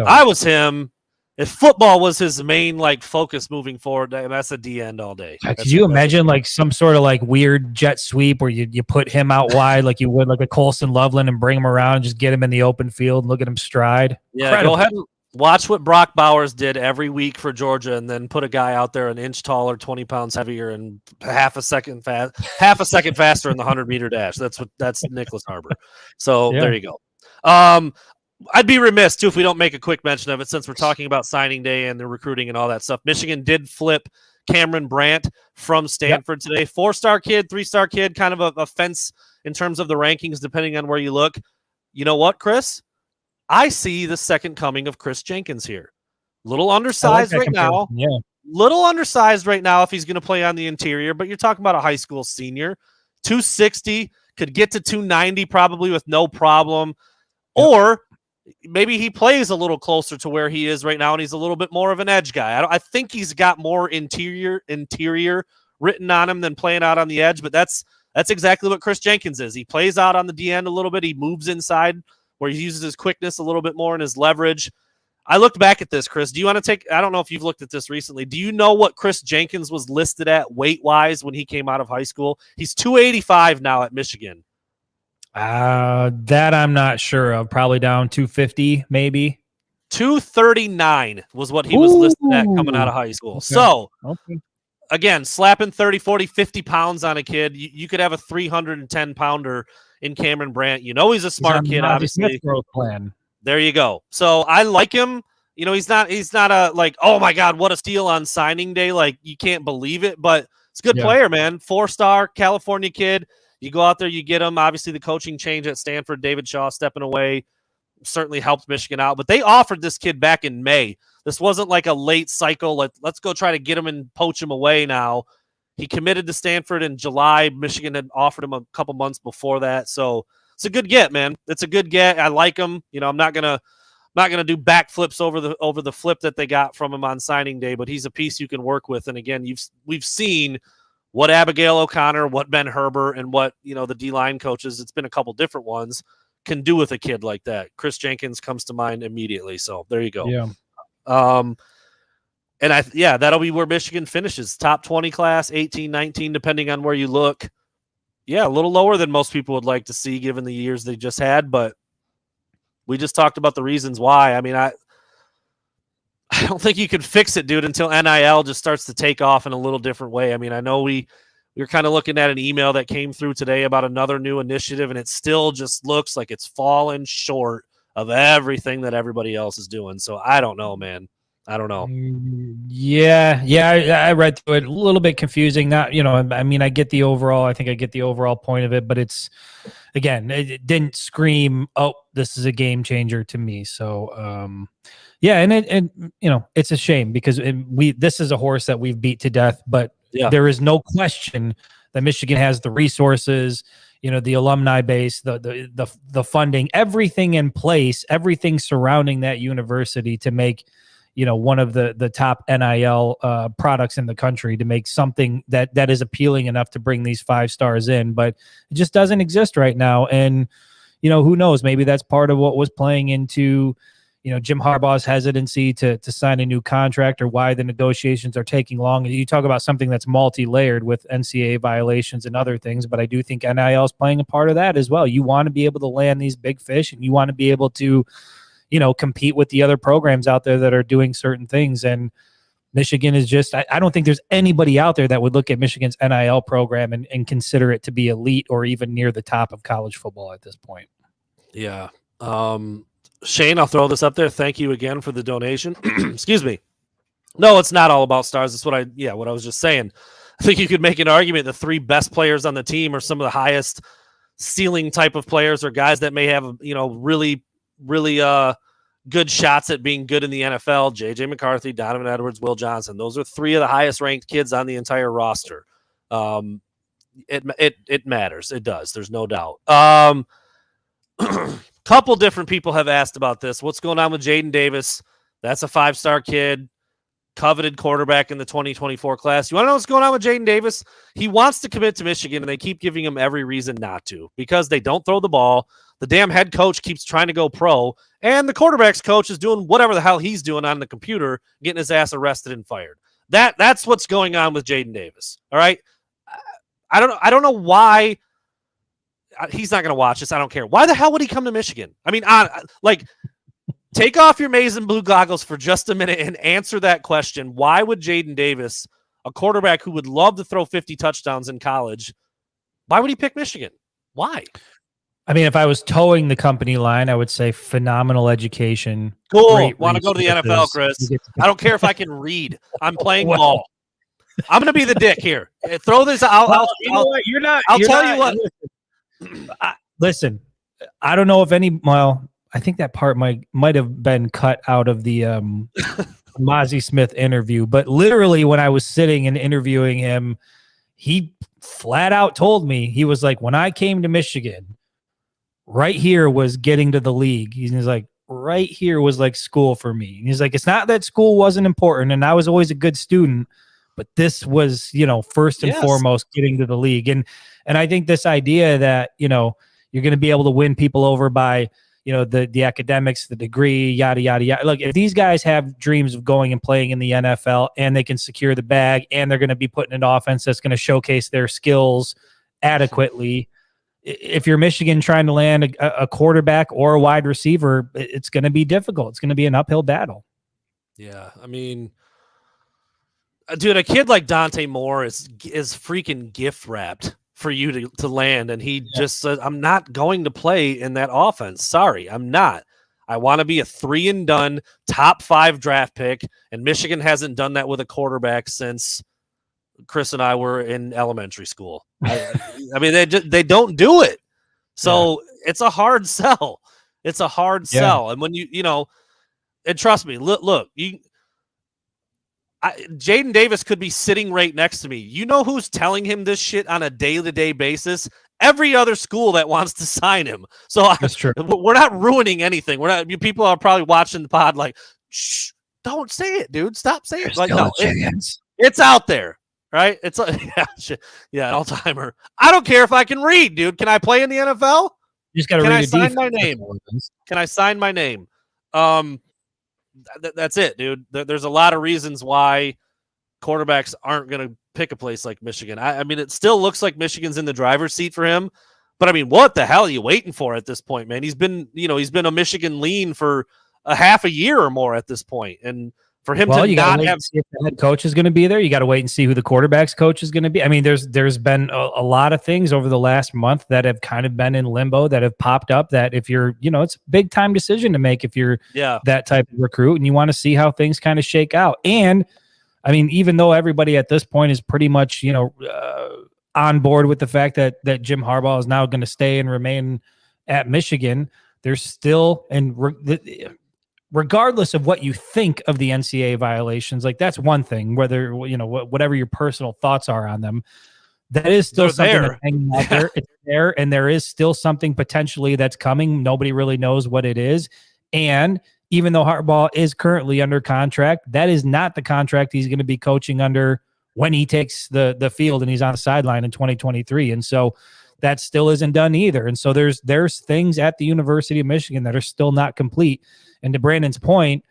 I was him. If football was his main focus moving forward, that's a D end all day. Could you imagine some sort of weird jet sweep where you put him out wide like you would like a Colson Loveland and bring him around and just get him in the open field and look at him stride? Yeah, Incredible. Go ahead and watch what Brock Bowers did every week for Georgia and then put a guy out there an inch taller, 20 pounds heavier, and half a second faster in the 100-meter dash. That's Nicholas Harbaugh. So there you go. I'd be remiss, too, if we don't make a quick mention of it since we're talking about signing day and the recruiting and all that stuff. Michigan did flip Cameron Brandt from Stanford today. 4-star kid, 3-star kid, kind of a fence in terms of the rankings, depending on where you look. You know what, Chris? I see the second coming of Chris Jenkins here. Little undersized right now. Yeah. Little undersized right now if he's going to play on the interior, but you're talking about a high school senior. 260, could get to 290 probably with no problem. Yep. Or maybe he plays a little closer to where he is right now, and he's a little bit more of an edge guy. I think he's got more interior written on him than playing out on the edge, but that's exactly what Chris Jenkins is. He plays out on the D end a little bit. He moves inside where he uses his quickness a little bit more and his leverage. I looked back at this, Chris. Do you want to I don't know if you've looked at this recently. Do you know what Chris Jenkins was listed at weight-wise when he came out of high school? He's 285 now at Michigan. That I'm not sure of. Probably down 250, maybe. 239 was what he was listed at coming out of high school. Okay. So, again, slapping 30, 40, 50 pounds on a kid. You could have a 310-pounder in Cameron Brandt. He's a smart kid, obviously. Growth plan. There you go. So I like him. He's not a oh my God, what a steal on signing day. You can't believe it, but it's a good player, man. 4-star California kid. You go out there, you get him. Obviously, the coaching change at Stanford, David Shaw stepping away, certainly helped Michigan out. But they offered this kid back in May. This wasn't like a late cycle. Let's go try to get him and poach him away now. He committed to Stanford in July. Michigan had offered him a couple months before that. So it's a good get, man. It's a good get. I like him. I'm not gonna do backflips over the flip that they got from him on signing day, but he's a piece you can work with. And again, we've seen what Abigail O'Connor, what Ben Herbert, and what the D-line coaches, it's been a couple different ones, can do with a kid like that. Chris Jenkins comes to mind immediately. So there you go. Yeah. And that'll be where Michigan finishes. Top 20 class, 18, 19, depending on where you look. Yeah, a little lower than most people would like to see given the years they just had, but we just talked about the reasons why. I mean, I don't think you can fix it, dude, until NIL just starts to take off in a little different way. I mean, I know we We're kind of looking at an email that came through today about another new initiative, and it still just looks like it's fallen short of everything that everybody else is doing. So I don't know, man. I don't know. Yeah. I read through it. A little bit confusing. Not, I mean, I get the overall point of it, but it's, again, it didn't scream, oh, this is a game changer to me. So, yeah, and it's a shame because this is a horse that we've beat to death, but there is no question that Michigan has the resources, the alumni base, the funding, everything in place, everything surrounding that university to make, one of the top NIL products in the country, to make something that is appealing enough to bring these 5 stars in, but it just doesn't exist right now. And, who knows, maybe that's part of what was playing into, Jim Harbaugh's hesitancy to sign a new contract, or why the negotiations are taking long. You talk about something that's multi-layered with NCAA violations and other things, but I do think NIL is playing a part of that as well. You want to be able to land these big fish, and you want to be able to, compete with the other programs out there that are doing certain things. And Michigan is just, I don't think there's anybody out there that would look at Michigan's NIL program and consider it to be elite or even near the top of college football at this point. Yeah. Shane, I'll throw this up there. Thank you again for the donation. Excuse me. No, it's not all about stars. That's what I was just saying. I think you could make an argument the 3 best players on the team are some of the highest ceiling type of players, or guys that may have, really, really good shots at being good in the NFL. J.J. McCarthy, Donovan Edwards, Will Johnson. Those are 3 of the highest ranked kids on the entire roster. It matters. It does. There's no doubt. Couple different people have asked about this. What's going on with Jaden Davis? That's a 5-star kid, coveted quarterback in the 2024 class. You want to know what's going on with Jaden Davis? He wants to commit to Michigan, and they keep giving him every reason not to, because they don't throw the ball. The damn head coach keeps trying to go pro, and the quarterback's coach is doing whatever the hell he's doing on the computer, getting his ass arrested and fired. That's what's going on with Jaden Davis. All right. I don't know why. He's not going to watch this. I don't care. Why the hell would he come to Michigan? I mean, take off your maize and blue goggles for just a minute and answer that question. Why would Jaden Davis, a quarterback who would love to throw 50 touchdowns in college, why would he pick Michigan? Why? I mean, if I was towing the company line, I would say phenomenal education. Cool. Want to go to the NFL, Chris? I don't care if I can read. I'm playing ball. I'm going to be the dick here. Throw this out. I'll tell you what. Listen, I don't know if I think that part might have been cut out of the Mozzie Smith interview, but literally when I was sitting and interviewing him, he flat out told me, he was like, when I came to Michigan, right here was getting to the league. He's like, right here was like school for me. And he's like, it's not that school wasn't important and I was always a good student, but this was, first and foremost getting to the league. And I think this idea that, you're going to be able to win people over by, the academics, the degree, yada, yada, yada. Look, if these guys have dreams of going and playing in the NFL and they can secure the bag and they're going to be put in an offense that's going to showcase their skills adequately, if you're Michigan trying to land a quarterback or a wide receiver, it's going to be difficult. It's going to be an uphill battle. Yeah, I mean, dude, a kid like Dante Moore is freaking gift wrapped for you to land, and he just says, I'm not going to play in that offense. Sorry, I'm not. I want to be a 3-and-done top 5 draft pick, and Michigan hasn't done that with a quarterback since Chris and I were in elementary school. I mean, they don't do it. So it's a hard sell. It's a hard sell. And when and trust me, look, Jaden Davis could be sitting right next to me. You know who's telling him this shit on a day-to-day basis? Every other school that wants to sign him. So that's true. We're not ruining anything. People are probably watching the pod like, shh, don't say it, dude. Stop saying it. Like, no, it's out there, right? It's like, an all-timer. I don't care if I can read, dude. Can I play in the NFL? You just got to read. Can I sign my name? Can I sign my name? That's it, dude. There's a lot of reasons why quarterbacks aren't going to pick a place like Michigan. I mean, it still looks like Michigan's in the driver's seat for him, but I mean, what the hell are you waiting for at this point, man? He's been a Michigan lean for a half a year or more at this point, and For him well, to you got not to wait have and see if the head coach is going to be there. You got to wait and see who the quarterback's coach is going to be. I mean, there's been a lot of things over the last month that have kind of been in limbo that have popped up that if you're, it's a big time decision to make if you're that type of recruit and you want to see how things kind of shake out. And I mean, even though everybody at this point is pretty much, on board with the fact that Jim Harbaugh is now going to stay and remain at Michigan, there's still, regardless of what you think of the NCAA violations, like that's one thing, whether, whatever your personal thoughts are on them, that is still something that's hanging out there. It's there, and there is still something potentially that's coming. Nobody really knows what it is. And even though Harbaugh is currently under contract, that is not the contract he's going to be coaching under when he takes the field and he's on the sideline in 2023. And so that still isn't done either. And so there's things at the University of Michigan that are still not complete. And to Brandon's point,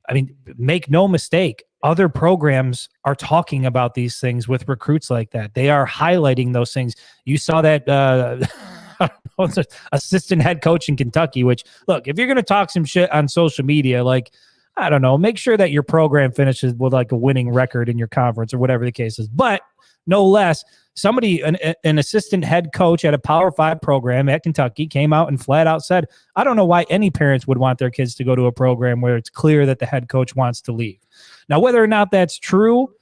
I mean, make no mistake, other programs are talking about these things with recruits like that. They are highlighting those things. You saw that assistant head coach in Kentucky, which, look, if you're going to talk some shit on social media, like, I don't know, make sure that your program finishes with like a winning record in your conference or whatever the case is. But no less, somebody, an assistant head coach at a Power 5 program at Kentucky came out and flat out said, I don't know why any parents would want their kids to go to a program where it's clear that the head coach wants to leave. Now, whether or not that's true,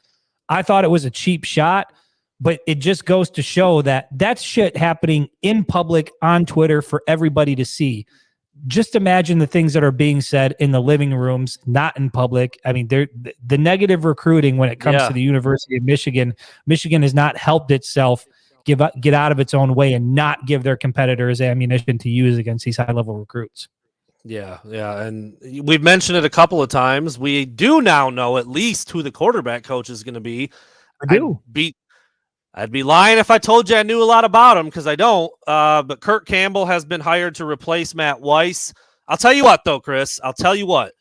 I thought it was a cheap shot, but it just goes to show that that's shit happening in public on Twitter for everybody to see. Just imagine the things that are being said in the living rooms, not in public. I mean, the negative recruiting when it comes to the University of Michigan. Michigan has not helped itself get out of its own way and not give their competitors ammunition to use against these high-level recruits. Yeah. And we've mentioned it a couple of times. We do now know at least who the quarterback coach is going to be. I do. I'd be lying if I told you I knew a lot about him because I don't. But Kurt Campbell has been hired to replace Matt Weiss. I'll tell you what, though, Chris. I'll tell you what.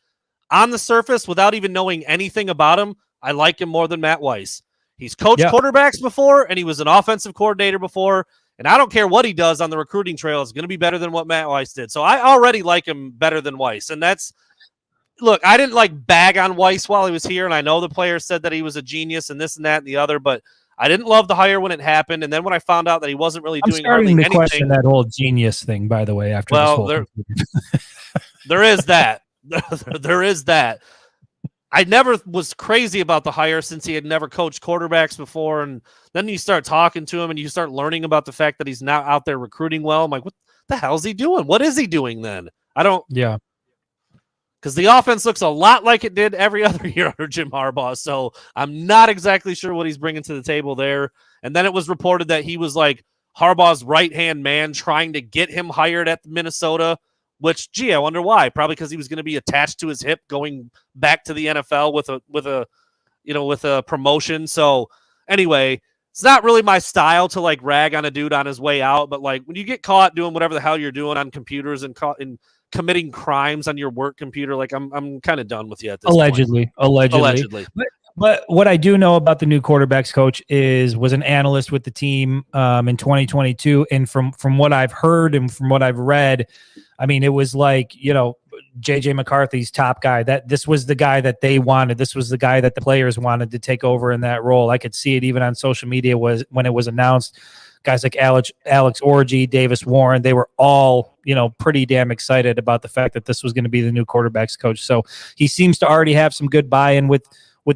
On the surface, without even knowing anything about him, I like him more than Matt Weiss. He's coached quarterbacks before, and he was an offensive coordinator before. And I don't care what he does on the recruiting trail. It's going to be better than what Matt Weiss did. So I already like him better than Weiss. And look, I didn't bag on Weiss while he was here. And I know the players said that he was a genius and this and that and the other, but I didn't love the hire when it happened, and then when I found out that he wasn't really doing hardly anything. I'm starting to question that whole genius thing, by the way. After this whole there is that. There is that. I never was crazy about the hire since he had never coached quarterbacks before, and then you start talking to him and you start learning about the fact that he's now out there recruiting well. I'm like, what the hell is he doing? What is he doing then? I don't. Yeah. Because the offense looks a lot like it did every other year under Jim Harbaugh. So I'm not exactly sure what he's bringing to the table there. And then it was reported that he was like Harbaugh's right-hand man trying to get him hired at Minnesota, which, gee, I wonder why. Probably because he was going to be attached to his hip going back to the NFL with a promotion. So anyway, it's not really my style to rag on a dude on his way out. But when you get caught doing whatever the hell you're doing on computers and committing crimes on your work computer, I'm kind of done with you at this point. Allegedly. But what I do know about the new quarterbacks coach was an analyst with the team in 2022, and from what I've heard and from what I've read, I mean, it was JJ McCarthy's top guy. That this was the guy that they wanted. This was the guy that the players wanted to take over in that role. I could see it even on social media when it was announced. Guys like Alex Orji, Davis Warren, they were all, pretty damn excited about the fact that this was going to be the new quarterbacks coach. So he seems to already have some good buy-in with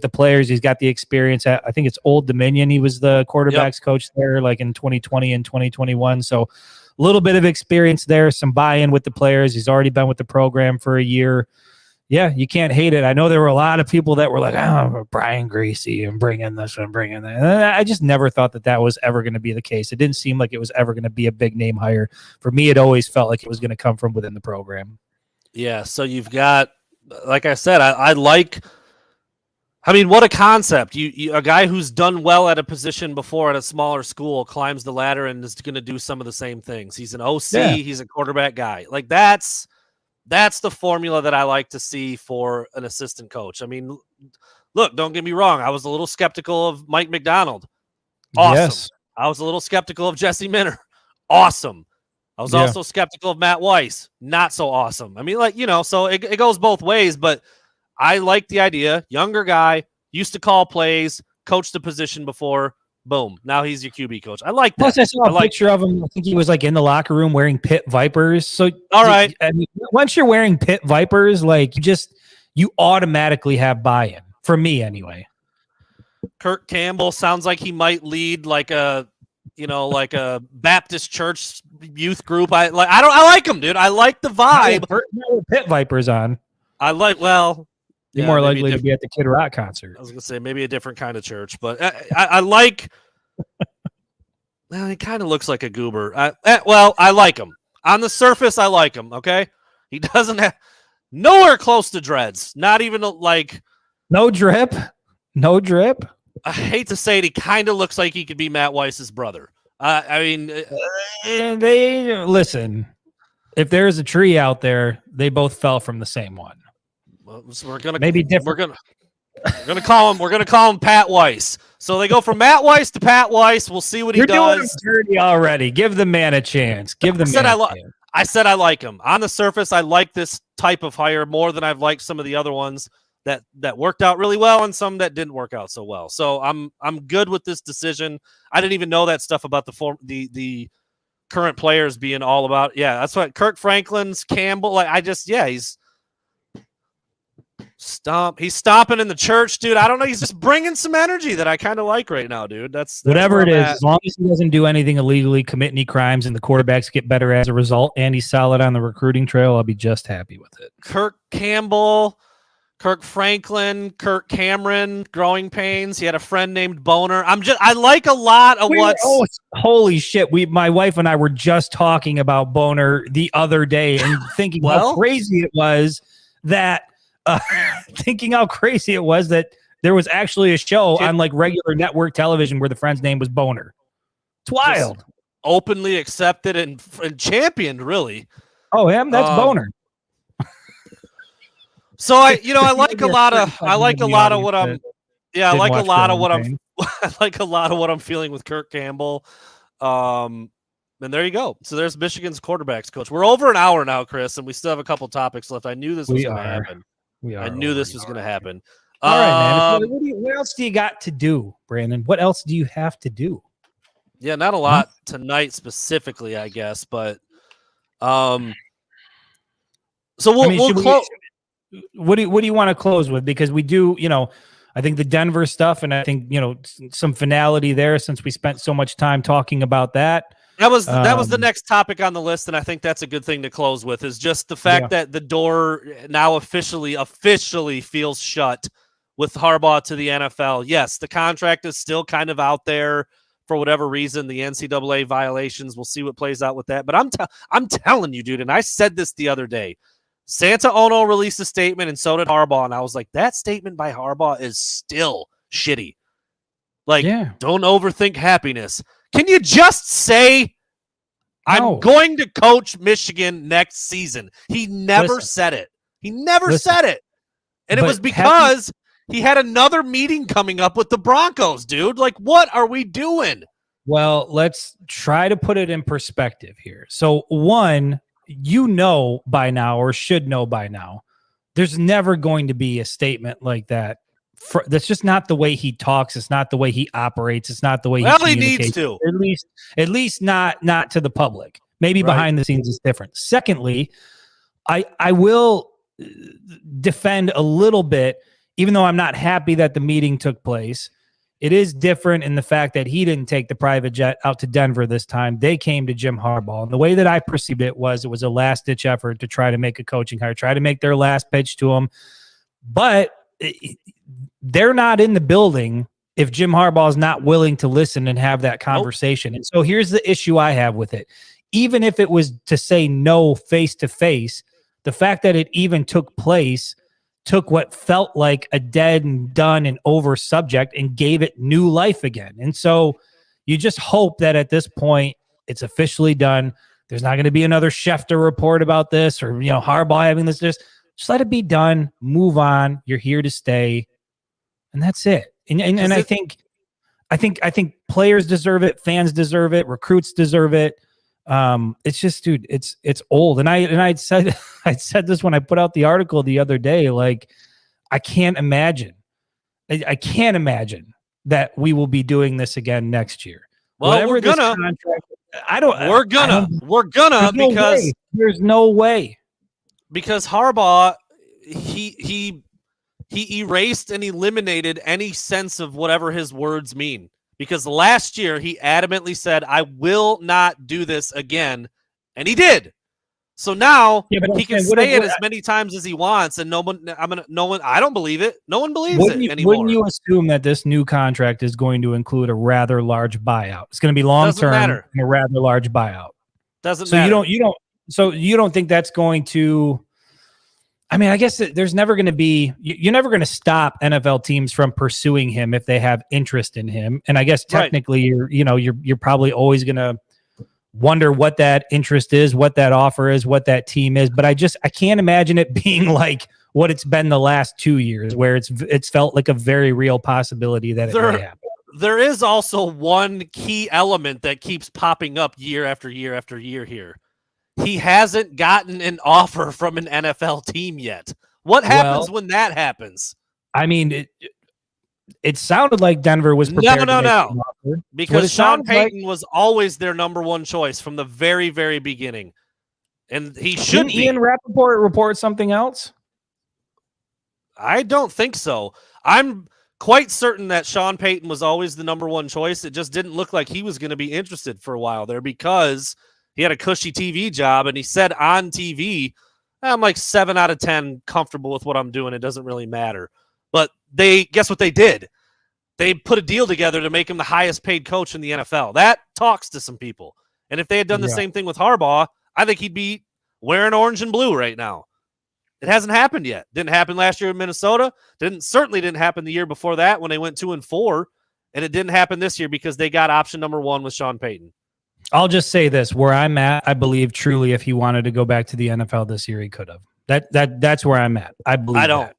the players. He's got the experience at, I think it's Old Dominion. He was the quarterbacks coach there in 2020 and 2021. So a little bit of experience there, some buy-in with the players. He's already been with the program for a year. Yeah, you can't hate it. I know there were a lot of people that were like, Brian Greasy and bringing this and bringing that. And I just never thought that was ever going to be the case. It didn't seem like it was ever going to be a big name hire. For me, it always felt like it was going to come from within the program. Yeah, so you've got, like I said, what a concept. You a guy who's done well at a position before at a smaller school climbs the ladder and is going to do some of the same things. He's an OC. Yeah. He's a quarterback guy. That's the formula that I like to see for an assistant coach. I mean, look, don't get me wrong. I was a little skeptical of Mike McDonald. Awesome. Yes. I was a little skeptical of Jesse Minter. Awesome. I was also skeptical of Matt Weiss. Not so awesome. I mean, so it goes both ways, but I like the idea. Younger guy, used to call plays, coached the position before. Boom. Now he's your QB coach. I like that. Plus, I saw a picture of him. I think he was like in the locker room wearing Pit Vipers. So, all right. I mean, once you're wearing Pit Vipers, like you automatically have buy-in. For me, anyway. Kirk Campbell sounds like he might lead like a Baptist church youth group. I like him, dude. I like the vibe. Pit Vipers on. You're more likely to be at the Kid Rock concert. I was gonna say maybe a different kind of church, but I like. Well, he kind of looks like a goober. I like him on the surface. I like him. Okay, he doesn't have nowhere close to dreads. Not even like no drip. I hate to say it, he kind of looks like he could be Matt Weiss's brother. I mean, they listen. If there's a tree out there, they both fell from the same one. So we're gonna maybe different. We're gonna call him Pat Weiss. So they go from Matt Weiss to Pat Weiss. We'll see what he does. You're doing dirty already. Give the man a chance. I said I like him. On the surface, I like this type of hire more than I've liked some of the other ones that worked out really well and some that didn't work out so well. So I'm good with this decision. I didn't even know that stuff about the current players being all about. Yeah, that's what Kirk Franklin's Campbell. He's stomping in the church, dude. I don't know. He's just bringing some energy that I kind of like right now, dude. That's whatever it is. As long as he doesn't do anything illegally, commit any crimes, and the quarterbacks get better as a result, and he's solid on the recruiting trail, I'll be just happy with it. Kirk Campbell, Kirk Franklin, Kirk Cameron, growing pains. He had a friend named Boner. I like a lot of holy shit. My wife and I were just talking about Boner the other day and thinking how crazy it was that there was actually a show on like regular network television where the friend's name was Boner. It's wild. Just openly accepted and championed, really. Oh, him? That's Boner. So I like a lot of what I'm feeling with Kirk Campbell. And there you go. So there's Michigan's quarterbacks coach. We're over an hour now, Chris, and we still have a couple topics left. I knew this was going to happen. I knew this was going to happen. All right, man. What else do you got to do, Brandon? What else do you have to do? Yeah, not a lot tonight specifically, I guess, but so we'll close. What do you want to close with? Because we do, I think the Denver stuff, and I think some finality there since we spent so much time talking about that. That was the next topic on the list, and I think that's a good thing to close with. Is just the fact that the door now officially feels shut with Harbaugh to the NFL. Yes, the contract is still kind of out there for whatever reason. The NCAA violations. We'll see what plays out with that. But I'm telling you, dude, and I said this the other day. Santa Ono released a statement, and so did Harbaugh. And I was like, that statement by Harbaugh is still shitty. Don't overthink happiness. Can you just say, I'm going to coach Michigan next season? He never said it. He never said it. And it was because he had another meeting coming up with the Broncos, dude. Like, what are we doing? Well, let's try to put it in perspective here. So, one, by now or should know by now, there's never going to be a statement like that. That's just not the way he talks. It's not the way he operates. It's not the way he needs to. At least not to the public. Maybe behind the scenes is different. Secondly, I will defend a little bit, even though I'm not happy that the meeting took place. It is different in the fact that he didn't take the private jet out to Denver this time. They came to Jim Harbaugh. And the way that I perceived it was a last-ditch effort to try to make a coaching hire, try to make their last pitch to him. But they're not in the building if Jim Harbaugh is not willing to listen and have that conversation. And so here's the issue I have with it. Even if it was to say no face-to-face, the fact that it even took place took what felt like a dead and done and over subject and gave it new life again. And so you just hope that at this point it's officially done. There's not going to be another Schefter report about this or, Harbaugh having this. Just let it be done. Move on. You're here to stay. And that's it. And I think players deserve it. Fans deserve it. Recruits deserve it. It's just, dude, it's old. And I said this when I put out the article the other day. Like, I can't imagine. I can't imagine that we will be doing this again next year. Well, Whatever we're gonna. this contract, I don't. We're gonna there's no way. Because Harbaugh, he erased and eliminated any sense of whatever his words mean. Because last year he adamantly said, "I will not do this again," and he did. So now he can say it as many times as he wants, and no one. I don't believe it. No one believes it anymore. Wouldn't you assume that this new contract is going to include a rather large buyout? It's going to be long term and a rather large buyout. Doesn't matter. So you don't think that's going to? I mean, I guess there's never going to be. You're never going to stop NFL teams from pursuing him if they have interest in him. And I guess technically, you're probably always going to wonder what that interest is, what that offer is, what that team is. But I can't imagine it being like what it's been the last 2 years, where it's felt like a very real possibility that it may happen. There is also one key element that keeps popping up year after year after year here. He hasn't gotten an offer from an NFL team yet. What happens when that happens? I mean, it sounded like Denver was prepared. No. Because Sean Payton was always their number one choice from the very, very beginning. And he should be. Ian Rappaport report something else? I don't think so. I'm quite certain that Sean Payton was always the number one choice. It just didn't look like he was going to be interested for a while there because he had a cushy TV job, and he said on TV, I'm like 7 out of 10 comfortable with what I'm doing. It doesn't really matter. But guess what they did? They put a deal together to make him the highest paid coach in the NFL. That talks to some people. And if they had done the same thing with Harbaugh, I think he'd be wearing orange and blue right now. It hasn't happened yet. Didn't happen last year in Minnesota. Certainly didn't happen the year before that when they went 2-4. And it didn't happen this year because they got option number 1 with Sean Payton. I'll just say this: where I'm at, I believe truly, if he wanted to go back to the NFL this year, he could have. That's where I'm at. I believe.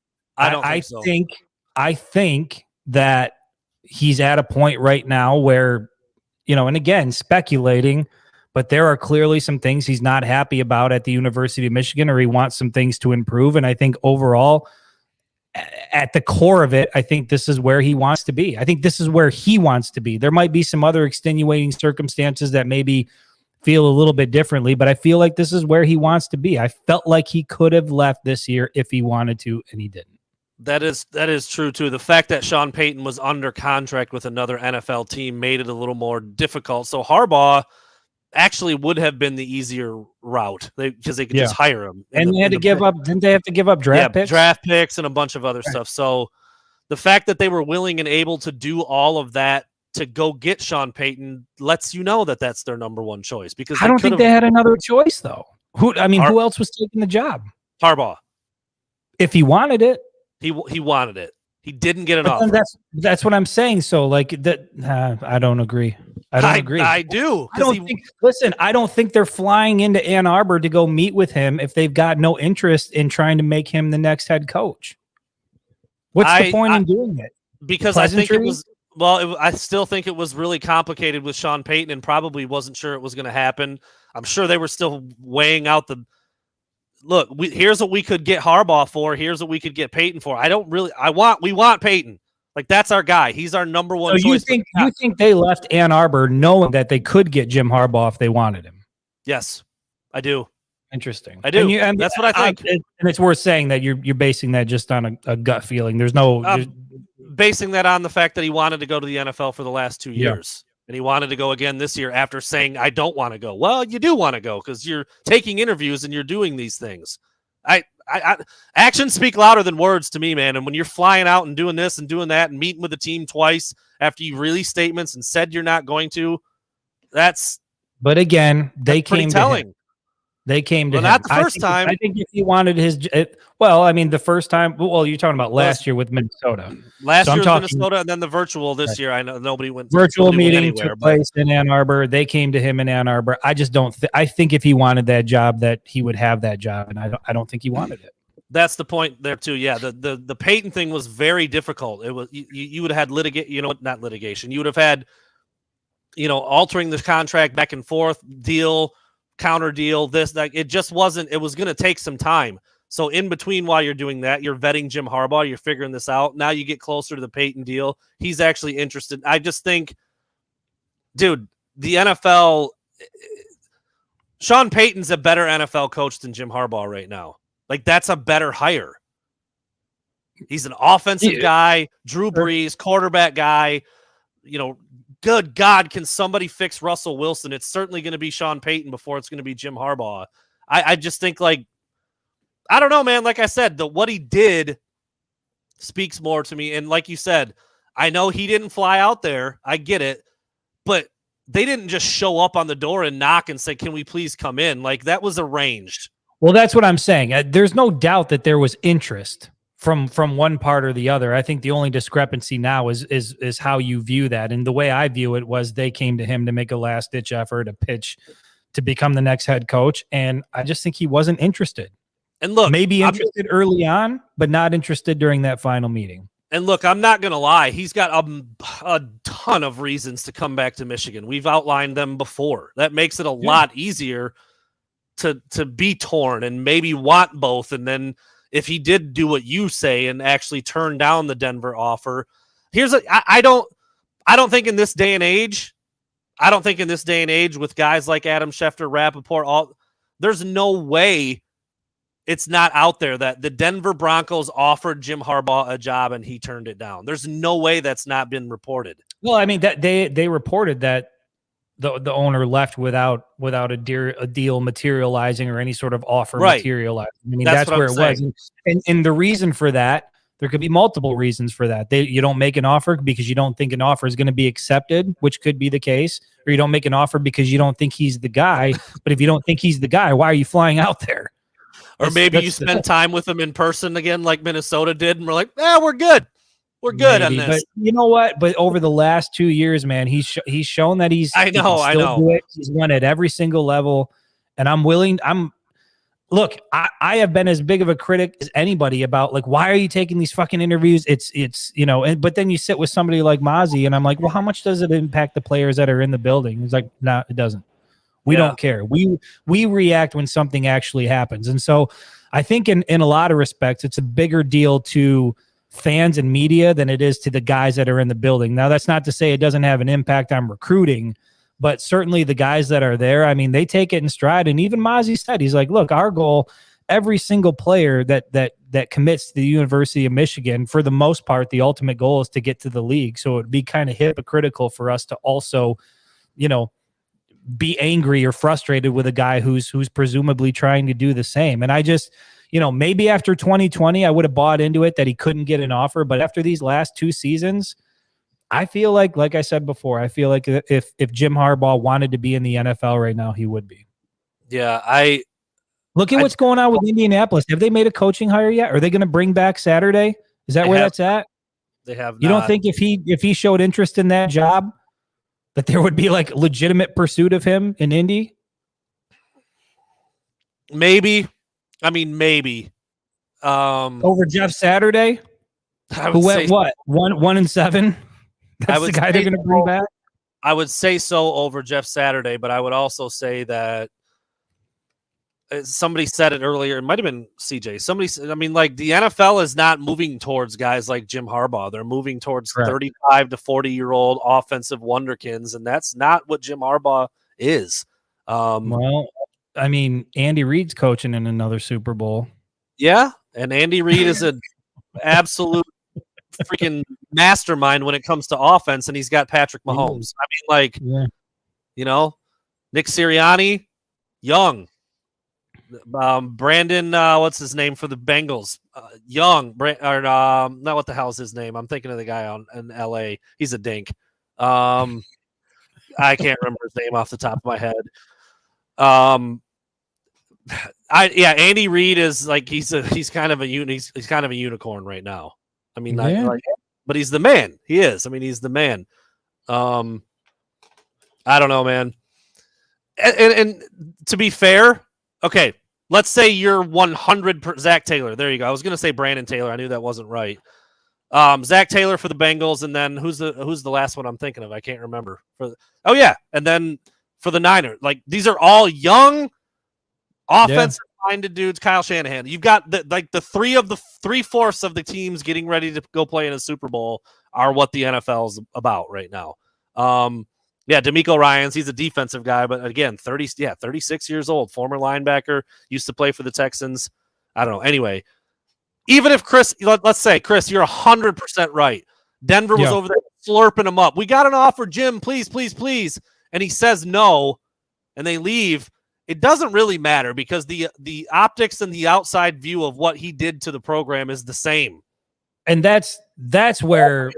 I think that he's at a point right now where, and again, speculating, but there are clearly some things he's not happy about at the University of Michigan, or he wants some things to improve. And I think overall, at the core of it, I think this is where he wants to be. I think this is where he wants to be. There might be some other extenuating circumstances that maybe feel a little bit differently, but I feel like this is where he wants to be. I felt like he could have left this year if he wanted to, and he didn't. That is true too. The fact that Sean Payton was under contract with another NFL team made it a little more difficult. So Harbaugh actually would have been the easier route because they could just hire him. And they had to give up. Didn't they have to give up draft picks? Draft picks and a bunch of other stuff. So the fact that they were willing and able to do all of that to go get Sean Payton lets you know that that's their number one choice. Because I don't think they had another choice though. Who else was taking the job? Harbaugh. If he wanted it, he wanted it. He didn't get an offer. That's what I'm saying. So like that, I don't agree. I agree. I do. I don't think they're flying into Ann Arbor to go meet with him if they've got no interest in trying to make him the next head coach. What's the point in doing it? Because I think it was. Well, I still think it was really complicated with Sean Payton, and probably wasn't sure it was going to happen. I'm sure they were still weighing out the. Look, here's what we could get Harbaugh for. Here's what we could get Payton for. We want Payton. Like, that's our guy. He's our number one choice. You think they left Ann Arbor knowing that they could get Jim Harbaugh if they wanted him? Yes, I do. Interesting. I do. And that's what I think. And it's worth saying that you're basing that just on a gut feeling. There's no basing that on the fact that he wanted to go to the NFL for the last 2 years. And he wanted to go again this year after saying, I don't want to go. Well, you do want to go because you're taking interviews and you're doing these things. Actions speak louder than words to me, man. And when you're flying out and doing this and doing that and meeting with the team twice after you release statements and said you're not going to, that's. But again, they came telling. To him. They came to him. Not the first time. I think if he wanted the first time. Well, you're talking about last year with Minnesota. Last year with Minnesota, and then the virtual this year. I know nobody went. Virtual meeting took place in Ann Arbor. They came to him in Ann Arbor. I just don't. I think if he wanted that job, that he would have that job, and I don't think he wanted it. That's the point there too. Yeah, the Payton thing was very difficult. It was you would have had not litigation. You would have had, altering the contract back and forth, deal, counter deal, this, that. It just wasn't. It was going to take some time. So in between while you're doing that, you're vetting Jim Harbaugh, you're figuring this out. Now you get closer to the Peyton deal. He's actually interested. I just think, dude, the NFL, Sean Payton's a better NFL coach than Jim Harbaugh right now. Like, that's a better hire. He's an offensive guy, Drew Brees, quarterback guy. You know, good God, can somebody fix Russell Wilson? It's certainly going to be Sean Payton before it's going to be Jim Harbaugh. I just think, like, I don't know, man. Like I said, what he did speaks more to me. And like you said, I know he didn't fly out there. I get it. But they didn't just show up on the door and knock and say, can we please come in? Like, that was arranged. Well, that's what I'm saying. There's no doubt that there was interest from one part or the other. I think the only discrepancy now is how you view that. And the way I view it was they came to him to make a last-ditch effort, a pitch to become the next head coach. And I just think he wasn't interested. And look, maybe interested early on, but not interested during that final meeting. And look, I'm not going to lie. He's got a ton of reasons to come back to Michigan. We've outlined them before. That makes it a lot easier to be torn and maybe want both. And then if he did do what you say and actually turn down the Denver offer, I don't think in this day and age, with guys like Adam Schefter, Rappaport, there's no way it's not out there that the Denver Broncos offered Jim Harbaugh a job and he turned it down. There's no way that's not been reported. Well, I mean, that they reported that the owner left without a deal materializing or any sort of offer materializing. I mean, that's where it was. And the reason for that, there could be multiple reasons for that. You don't make an offer because you don't think an offer is going to be accepted, which could be the case, or you don't make an offer because you don't think he's the guy. But if you don't think he's the guy, why are you flying out there? Or maybe you spend time with him in person again, like Minnesota did, and we're like, we're good. We're good on this. But you know what? But over the last 2 years, man, he's shown that he's. I know. Do it. He's won at every single level, and Look, I have been as big of a critic as anybody about, like, why are you taking these fucking interviews? It's but then you sit with somebody like Mozzie, and I'm like, well, how much does it impact the players that are in the building? He's like, no, it doesn't. We don't care. We react when something actually happens. And so I think in a lot of respects, it's a bigger deal to fans and media than it is to the guys that are in the building. Now, that's not to say it doesn't have an impact on recruiting, but certainly the guys that are there, I mean, they take it in stride. And even Mozzie said, he's like, look, our goal, every single player that commits to the University of Michigan, for the most part, the ultimate goal is to get to the league. So it would be kind of hypocritical for us to also, be angry or frustrated with a guy who's presumably trying to do the same. And I just, maybe after 2020, I would have bought into it that he couldn't get an offer. But after these last 2 seasons, I feel like I said before, I feel like if Jim Harbaugh wanted to be in the NFL right now, he would be. Yeah, look at what's going on with Indianapolis. Have they made a coaching hire yet? Are they going to bring back Saturday? Is that where that's at? They have. You don't think if he showed interest in that job, that there would be like legitimate pursuit of him in Indy? Maybe. I mean, maybe. Over Jeff Saturday? Who went what? 1-7? That's the guy they're going to bring back? I would say so over Jeff Saturday, but I would also say that somebody said it earlier. It might have been CJ. Somebody said, I mean, like, the NFL is not moving towards guys like Jim Harbaugh. They're moving towards 35 to 40-year-old offensive wonderkins, and that's not what Jim Harbaugh is. Well, I mean, Andy Reid's coaching in another Super Bowl. Yeah, and Andy Reid is an absolute freaking mastermind when it comes to offense, and he's got Patrick Mahomes. I mean, Nick Sirianni, young. Brandon, what's his name for the Bengals? Young, not what the hell's his name? I'm thinking of the guy in LA. He's a dink. I can't remember his name off the top of my head. Andy Reid is like he's kind of a unicorn right now. I mean, but he's the man. He is. I mean, he's the man. I don't know, man. And to be fair. Okay, let's say you're 100% Zach Taylor. There you go. I was going to say Brandon Taylor. I knew that wasn't right. Zach Taylor for the Bengals, and then who's the last one I'm thinking of? I can't remember. And then for the Niners. Like, these are all young, offensive minded dudes. Kyle Shanahan. You've got the 3/4 of the teams getting ready to go play in a Super Bowl are what the NFL is about right now. DeMeco Ryans, he's a defensive guy, but again, 36 years old, former linebacker, used to play for the Texans. I don't know. Anyway, even if Chris, let's say, Chris, you're 100% right. Denver was over there slurping him up. We got an offer, Jim, please, please, please. And he says no, and they leave. It doesn't really matter because the optics and the outside view of what he did to the program is the same. And that's where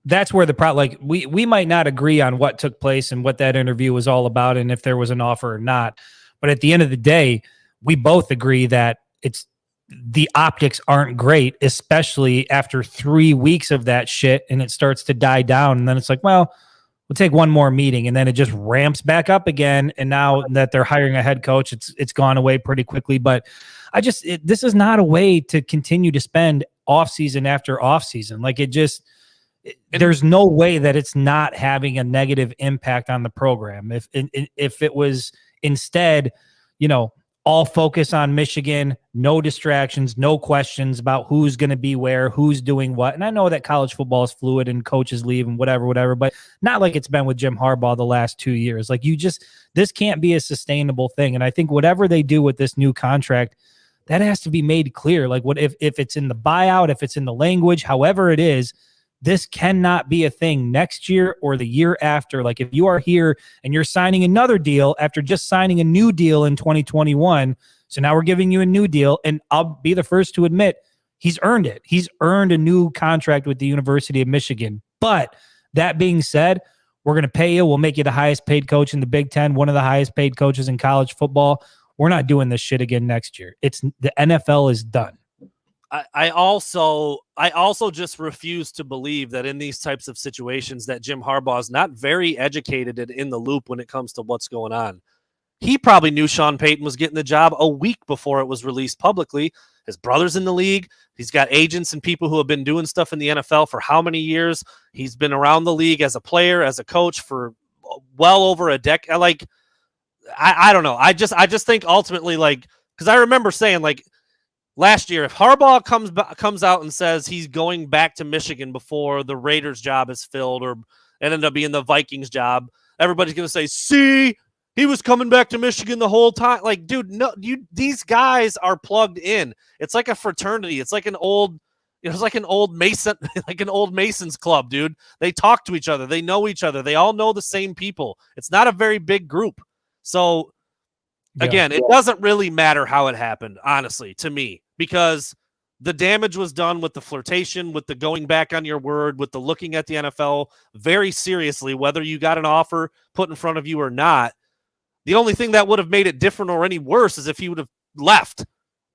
that's where the problem, like we might not agree on what took place and what that interview was all about and if there was an offer or not. But at the end of the day, we both agree that the optics aren't great, especially after 3 weeks of that shit and it starts to die down. And then it's like, well, we'll take one more meeting, and then it just ramps back up again. And now that they're hiring a head coach, it's gone away pretty quickly. But this is not a way to continue to spend offseason after offseason. Like there's no way that it's not having a negative impact on the program. If it was instead, all focus on Michigan, no distractions, no questions about who's going to be where, who's doing what. And I know that college football is fluid and coaches leave and whatever, but not like it's been with Jim Harbaugh the last 2 years. Like this can't be a sustainable thing. And I think whatever they do with this new contract, that has to be made clear. Like what if it's in the buyout, if it's in the language, however it is, this cannot be a thing next year or the year after. Like if you are here and you're signing another deal after just signing a new deal in 2021, so now we're giving you a new deal, and I'll be the first to admit he's earned it. He's earned a new contract with the University of Michigan. But that being said, we're going to pay you. We'll make you the highest paid coach in the Big Ten, one of the highest paid coaches in college football. We're not doing this shit again next year. The NFL is done. I also just refuse to believe that in these types of situations that Jim Harbaugh is not very educated and in the loop when it comes to what's going on. He probably knew Sean Payton was getting the job a week before it was released publicly. His brother's in the league. He's got agents and people who have been doing stuff in the NFL for how many years? He's been around the league as a player, as a coach for well over a decade. Like, I don't know. I just think ultimately, like, because I remember saying, like, last year, if Harbaugh comes out and says he's going back to Michigan before the Raiders job is filled or it ended up being the Vikings job, everybody's going to say, see, he was coming back to Michigan the whole time. Like, dude, no, these guys are plugged in. It's like a fraternity. It's like an old Mason, like an old Masons club, dude. They talk to each other. They know each other. They all know the same people. It's not a very big group. So again, it doesn't really matter how it happened, honestly, to me, because the damage was done with the flirtation, with the going back on your word, with the looking at the NFL very seriously, whether you got an offer put in front of you or not. The only thing that would have made it different or any worse is if he would have left.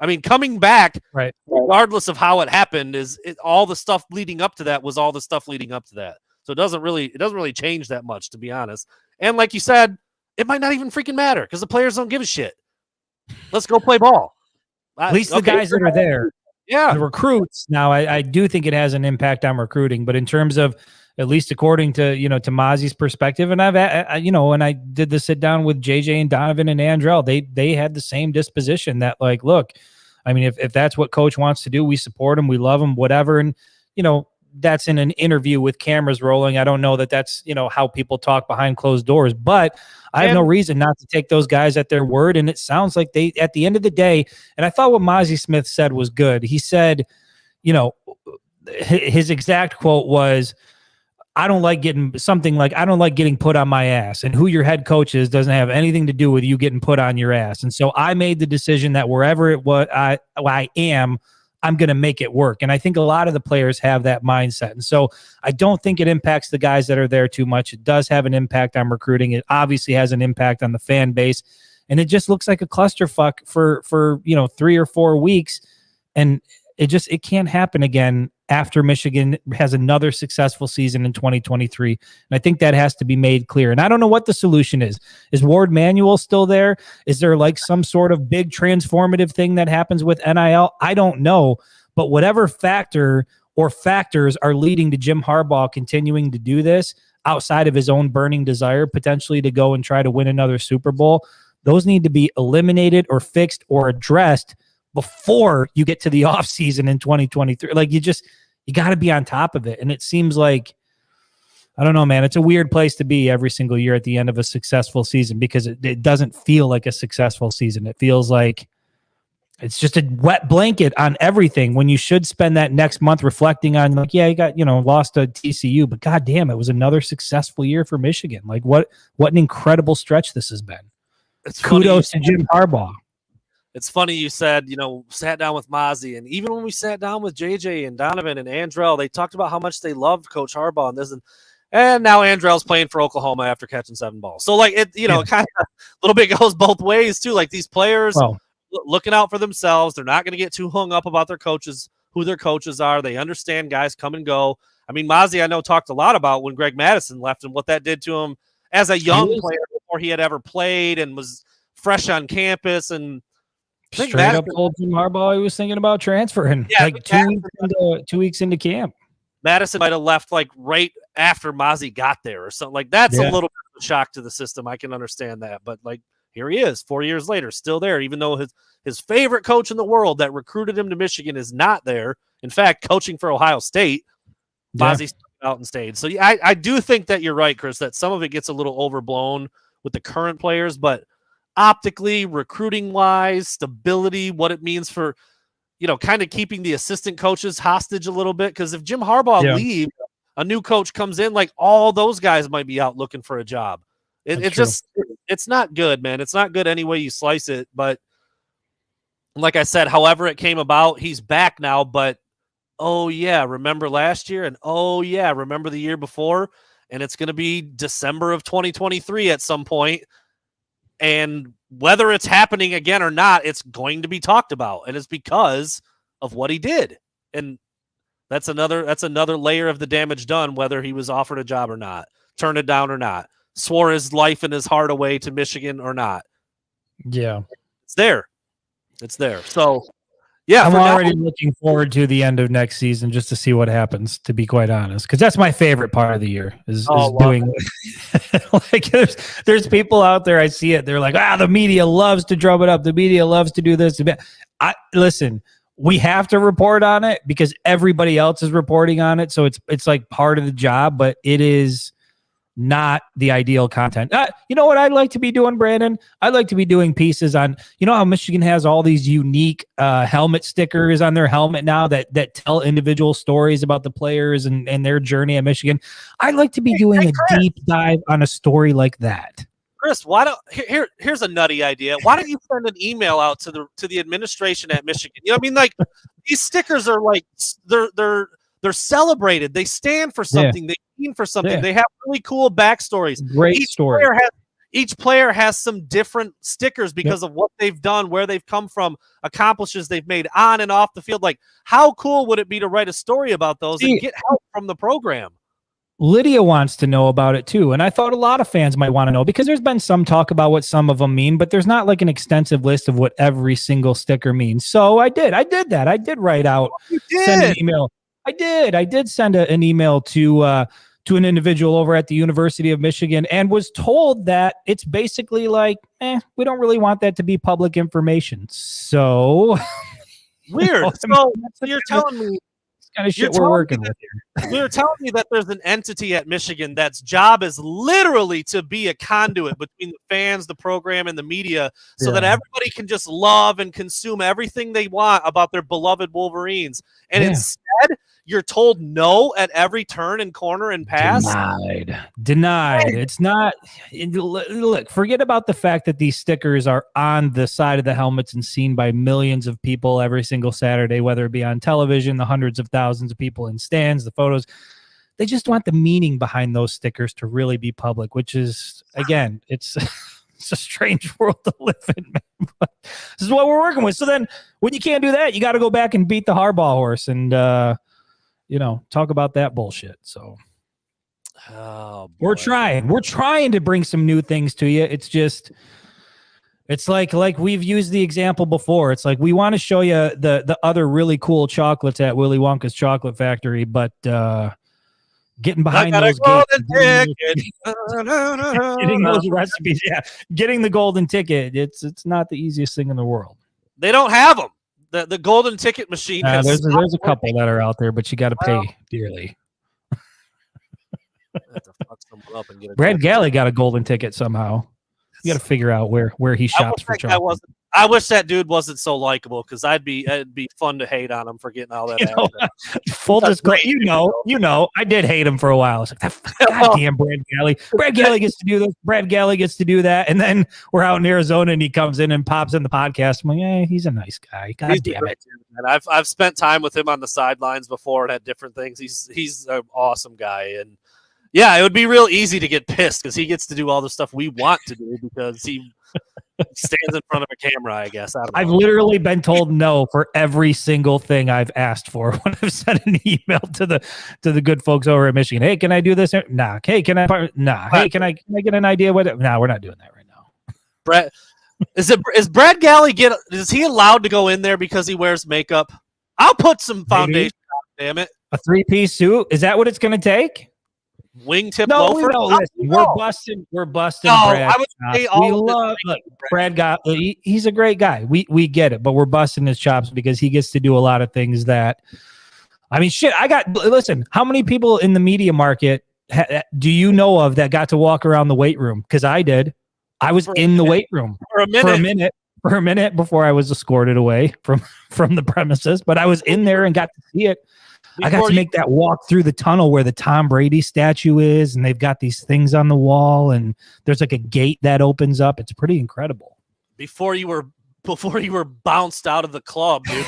I mean, coming back, right, regardless of how it happened, all the stuff leading up to that was all the stuff leading up to that. So it doesn't really change that much, to be honest. And like you said, it might not even freaking matter because the players don't give a shit. Let's go play ball. At least the guys that are there. Yeah. The recruits. Now, I do think it has an impact on recruiting, but in terms of, at least according to, to Mozzie's perspective, and when I did the sit down with JJ and Donovan and Andrell, they had the same disposition that, like, look, I mean, if that's what coach wants to do, we support him, we love him, whatever. And, that's in an interview with cameras rolling. I don't know that that's, how people talk behind closed doors, but I have no reason not to take those guys at their word. And it sounds like they, at the end of the day, and I thought what Mozzie Smith said was good. He said, his exact quote was, I don't like getting put on my ass, and who your head coach is doesn't have anything to do with you getting put on your ass. And so I made the decision that wherever it was I am, I'm going to make it work. And I think a lot of the players have that mindset. And so I don't think it impacts the guys that are there too much. It does have an impact on recruiting. It obviously has an impact on the fan base. And it just looks like a clusterfuck for 3 or 4 weeks. And it can't happen again after Michigan has another successful season in 2023. And I think that has to be made clear. And I don't know what the solution is. Is Ward Manuel still there? Is there like some sort of big transformative thing that happens with NIL? I don't know. But whatever factor or factors are leading to Jim Harbaugh continuing to do this outside of his own burning desire potentially to go and try to win another Super Bowl, those need to be eliminated or fixed or addressed before you get to the off season in 2023. Like you got to be on top of it. And it seems like, I don't know, man, it's a weird place to be every single year at the end of a successful season, because it doesn't feel like a successful season. It feels like it's just a wet blanket on everything, when you should spend that next month reflecting on, like, yeah, you got, lost to TCU, but goddamn, it was another successful year for Michigan. Like what an incredible stretch this has been. Kudos to Jim Harbaugh. It's funny you said, sat down with Mozzie, and even when we sat down with JJ and Donovan and Andrell, they talked about how much they loved Coach Harbaugh and this, and now Andrell's playing for Oklahoma after catching 7 balls. So like it, kind of a little bit goes both ways too. Like these players looking out for themselves. They're not going to get too hung up about their coaches, who their coaches are. They understand guys come and go. I mean, Mozzie, I know, talked a lot about when Greg Madison left and what that did to him as a young player before he had ever played and was fresh on campus. And straight up told Jim Harbaugh he was thinking about transferring like 2 weeks into camp. Madison might have left like right after Mozzie got there or something. Like that's a little bit of a shock to the system. I can understand that, but like here he is 4 years later, still there, even though his favorite coach in the world that recruited him to Michigan is not there. In fact, coaching for Ohio State, Mozzie stuck out and stayed. So yeah, I do think that you're right, Chris, that some of it gets a little overblown with the current players, but optically, recruiting wise, stability, what it means for, kind of keeping the assistant coaches hostage a little bit. Because if Jim Harbaugh leaves, a new coach comes in, like all those guys might be out looking for a job. It's not good, man. It's not good any way you slice it. But like I said, however it came about, he's back now. But oh yeah, remember last year, and oh yeah, remember the year before, and it's going to be December of 2023 at some point. And whether it's happening again or not, it's going to be talked about, and it's because of what he did. And that's another layer of the damage done, whether he was offered a job or not, turned it down or not, swore his life and his heart away to Michigan or not. Yeah. It's there. So, yeah. I'm already looking forward to the end of next season just to see what happens, to be quite honest, because that's my favorite part of the year is doing like there's people out there, I see it, they're like, the media loves to drum it up. The media loves to do this. Listen, we have to report on it because everybody else is reporting on it. So it's like part of the job, but it is not the ideal content. You know what I'd like to be doing, Brandon? I'd like to be doing pieces on, how Michigan has all these unique helmet stickers on their helmet now that tell individual stories about the players and their journey at Michigan. I'd like to be doing a deep dive on a story like that. Chris, here's a nutty idea. Why don't you send an email out to the administration at Michigan? You know what I mean? Like these stickers are like they're celebrated. They stand for something. They mean for something. They have really cool backstories. Great story. Each player has some different stickers because of what they've done, where they've come from, accomplishments they've made on and off the field. Like, how cool would it be to write a story about those and get help from the program? Lydia wants to know about it too, and I thought a lot of fans might want to know because there's been some talk about what some of them mean, but there's not like an extensive list of what every single sticker means. So I did that. I did write out, send an email. I did send an email to an individual over at the University of Michigan and was told that it's basically like, we don't really want that to be public information. So weird. So you're telling me kind of shit we're working with here. You're telling me that there's an entity at Michigan that's job is literally to be a conduit between the fans, the program, and the media so that everybody can just love and consume everything they want about their beloved Wolverines. And instead, you're told no at every turn and corner and pass. Denied. It's not. Look, forget about the fact that these stickers are on the side of the helmets and seen by millions of people every single Saturday, whether it be on television, the hundreds of thousands of people in stands, the photos. They just want the meaning behind those stickers to really be public, which is, again, it's a strange world to live in, man. But this is what we're working with. So then when you can't do that, you got to go back and beat the Harbaugh horse and, talk about that bullshit. So we're trying to bring some new things to you. It's just, it's like we've used the example before. It's like, we want to show you the other really cool chocolates at Willy Wonka's Chocolate Factory, but getting behind those gates, getting those recipes. Yeah, getting the golden ticket. It's not the easiest thing in the world. They don't have them. The golden ticket machine. There's a couple that are out there, but you got to pay dearly. Have to fuck someone up and get Brad Galley got a golden ticket somehow. You got to figure out where he shops for chocolate. I wish that dude wasn't so likable because it'd be fun to hate on him for getting all that. Full disclosure, I did hate him for a while. I was like, goddamn Brad Galley. Brad Galley gets to do this. Brad Galley gets to do that. And then we're out in Arizona and he comes in and pops in the podcast. I'm like, yeah, he's a nice guy. God damn it. And I've spent time with him on the sidelines before and had different things. He's an awesome guy. And yeah, it would be real easy to get pissed because he gets to do all the stuff we want to do because he stands in front of a camera, I guess. I've literally been told no for every single thing I've asked for when I've sent an email to the good folks over at Michigan. Hey, can I do this? Nah. Hey, can I? Nah. Hey, can I get an idea? Nah, we're not doing that right now. Brett, is Brad Galley is he allowed to go in there because he wears makeup? I'll put some foundation on, damn it. A 3-piece suit? Is that what it's going to take? Wingtip loafer? No, we're busting Brad. I would say Brad he's a great guy. We get it, but we're busting his chops because he gets to do a lot of things that, I mean, shit, listen, how many people in the media market do you know of that got to walk around the weight room? Because I did. I was in the weight room for a minute before I was escorted away from the premises, but I was in there and got to see it. I got to make that walk through the tunnel where the Tom Brady statue is, and they've got these things on the wall, and there's like a gate that opens up. It's pretty incredible. Before you were bounced out of the club, dude.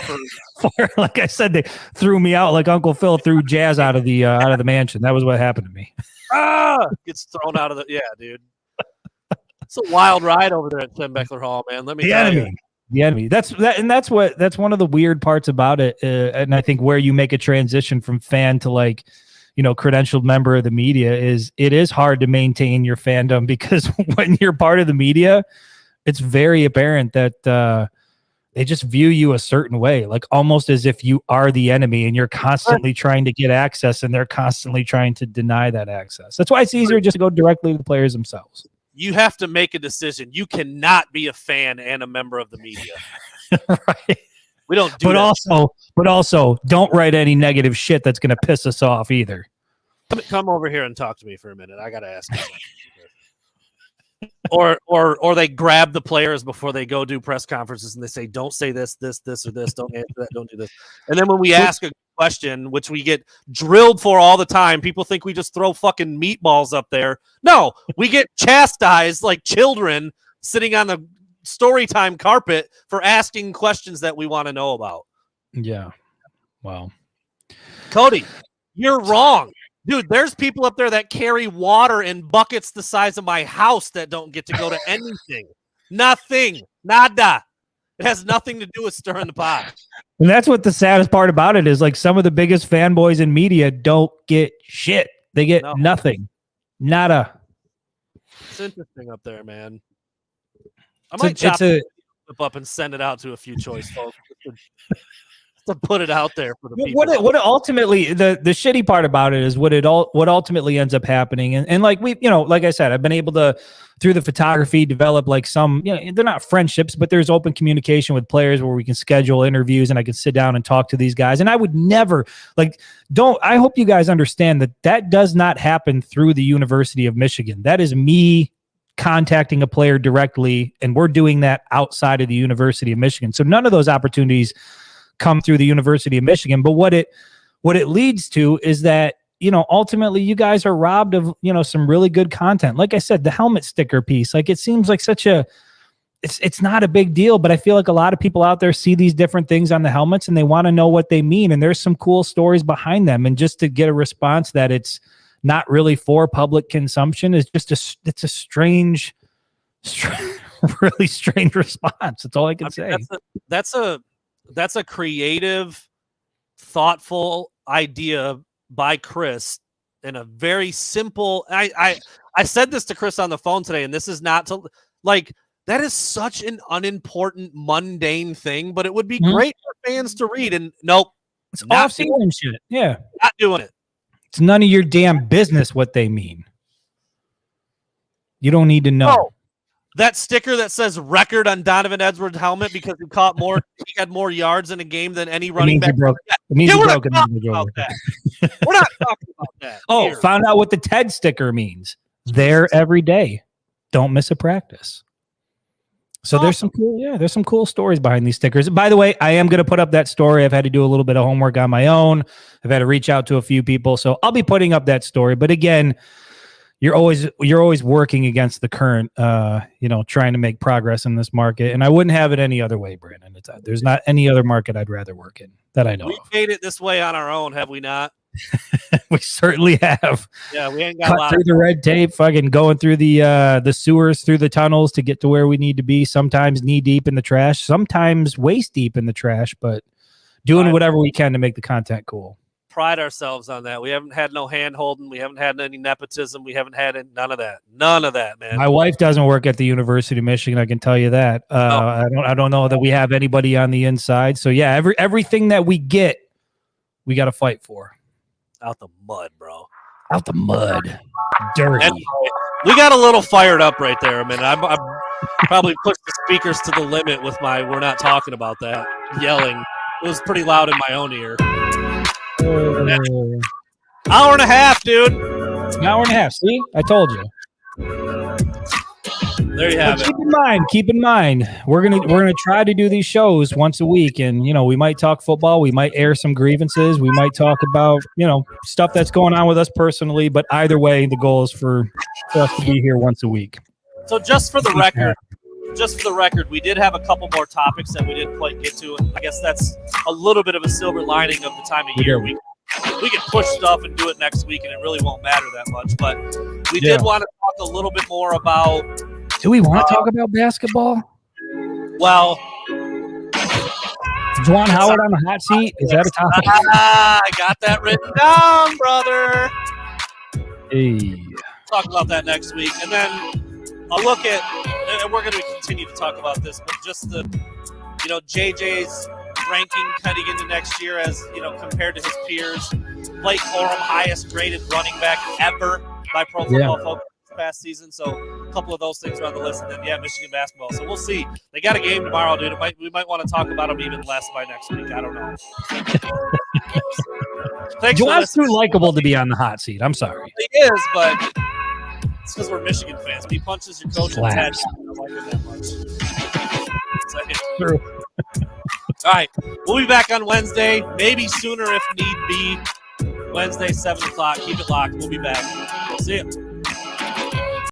Like I said, they threw me out like Uncle Phil threw Jazz out of the mansion. That was what happened to me. Gets thrown out of the dude. It's a wild ride over there at Tim Beckler Hall, man. Let me tell you. The enemy. That's one of the weird parts about it, and I think where you make a transition from fan to credentialed member of the media is it is hard to maintain your fandom because when you're part of the media, it's very apparent that they just view you a certain way, like almost as if you are the enemy, and you're constantly trying to get access, and they're constantly trying to deny that access. That's why it's easier just to go directly to the players themselves. You have to make a decision. You cannot be a fan and a member of the media. Right. We don't do that. But also, don't write any negative shit that's going to piss us off either. Come over here and talk to me for a minute. I got to ask you something. or they grab the players before they go do press conferences and they say, don't say this, or this. Don't answer that. Don't do this. And then when we ask a question, which we get drilled for all the time, people think we just throw fucking meatballs up there. No, we get chastised like children sitting on the story time carpet for asking questions that we want to know about. Yeah. Wow. Cody, you're wrong. Dude, there's people up there that carry water in buckets the size of my house that don't get to go to anything. Nothing. Nada. It has nothing to do with stirring the pot. And that's what the saddest part about it is, like, some of the biggest fanboys in media don't get shit. They get nothing. Nada. It's interesting up there, man. I might chop it up and send it out to a few choice folks to put it out there for the people. What ultimately the shitty part about it is what ultimately ends up happening. And like like I said, I've been able to, through the photography, develop like some, they're not friendships, but there's open communication with players where we can schedule interviews and I can sit down and talk to these guys. And I would never I hope you guys understand that does not happen through the University of Michigan. That is me contacting a player directly, and we're doing that outside of the University of Michigan. So none of those opportunities come through the University of Michigan. But what it leads to is that, ultimately you guys are robbed of, some really good content. Like I said, the helmet sticker piece, like it seems like it's not a big deal, but I feel like a lot of people out there see these different things on the helmets and they want to know what they mean. And there's some cool stories behind them. And just to get a response that it's not really for public consumption is just it's a strange, really strange response. That's all I can say. That's a creative, thoughtful idea by Chris, and a very simple. I said this to Chris on the phone today, and this is not to that is such an unimportant, mundane thing, but it would be great for fans to read. And nope, it's off-season shit. Yeah, not doing it. It's none of your damn business what they mean. You don't need to know. Oh, that sticker that says record on Donovan Edwards' helmet because he had more yards in a game than any running back. It means he broke it. We're not talking about that. Oh, Here. Found out what the TED sticker means. There every day. Don't miss a practice. So awesome. There's some cool stories behind these stickers. By the way, I am going to put up that story. I've had to do a little bit of homework on my own. I've had to reach out to a few people. So I'll be putting up that story. But again, you're always working against the current, trying to make progress in this market. And I wouldn't have it any other way, Brandon. There's not any other market I'd rather work in that I know we of. Made it this way on our own, have we not? We certainly have. Yeah, we ain't got cut through the red tape, fucking going through the sewers, through the tunnels to get to where we need to be. Sometimes knee deep in the trash, sometimes waist deep in the trash, but doing whatever we can to make the content cool. Pride ourselves on that. We haven't had no hand holding. We haven't had any nepotism. We haven't had none of that. None of that, man. My wife doesn't work at the University of Michigan. I can tell you that. I don't know that we have anybody on the inside. So yeah, everything that we get, we got to fight for. Out the mud, bro. Out the mud. Dirty. And we got a little fired up right there. I mean, I probably pushed the speakers to the limit with my "we're not talking about that" yelling. It was pretty loud in my own ear. Hour and a half, dude. An hour and a half. See? I told you. There you have it. Keep in mind, we're gonna try to do these shows once a week, and we might talk football, we might air some grievances, we might talk about stuff that's going on with us personally. But either way, the goal is for us to be here once a week. So just for the record, we did have a couple more topics that we didn't quite get to, and I guess that's a little bit of a silver lining of the time of year. We can push stuff and do it next week, and it really won't matter that much. But we did want to talk a little bit more about. Do we want to talk about basketball? Well, Juwan Howard on the hot seat? Is that a topic? I got that written down, brother. Hey. Talk about that next week. And then I'll look at, and we're going to continue to talk about this, but just the, JJ's ranking cutting into next year as, compared to his peers. Blake Corum, highest graded running back ever by Pro Football Focus past season. So a couple of those things are on the list. And then, Michigan basketball. So we'll see. They got a game tomorrow, dude. We might want to talk about them even less by next week. I don't know. Juwan's too likable to be on the hot seat. I'm sorry. He is, but it's because we're Michigan fans. When he punches your coach in the head, I don't like it that much. True. All right. We'll be back on Wednesday, maybe sooner if need be. Wednesday, 7 o'clock. Keep it locked. We'll be back. See you.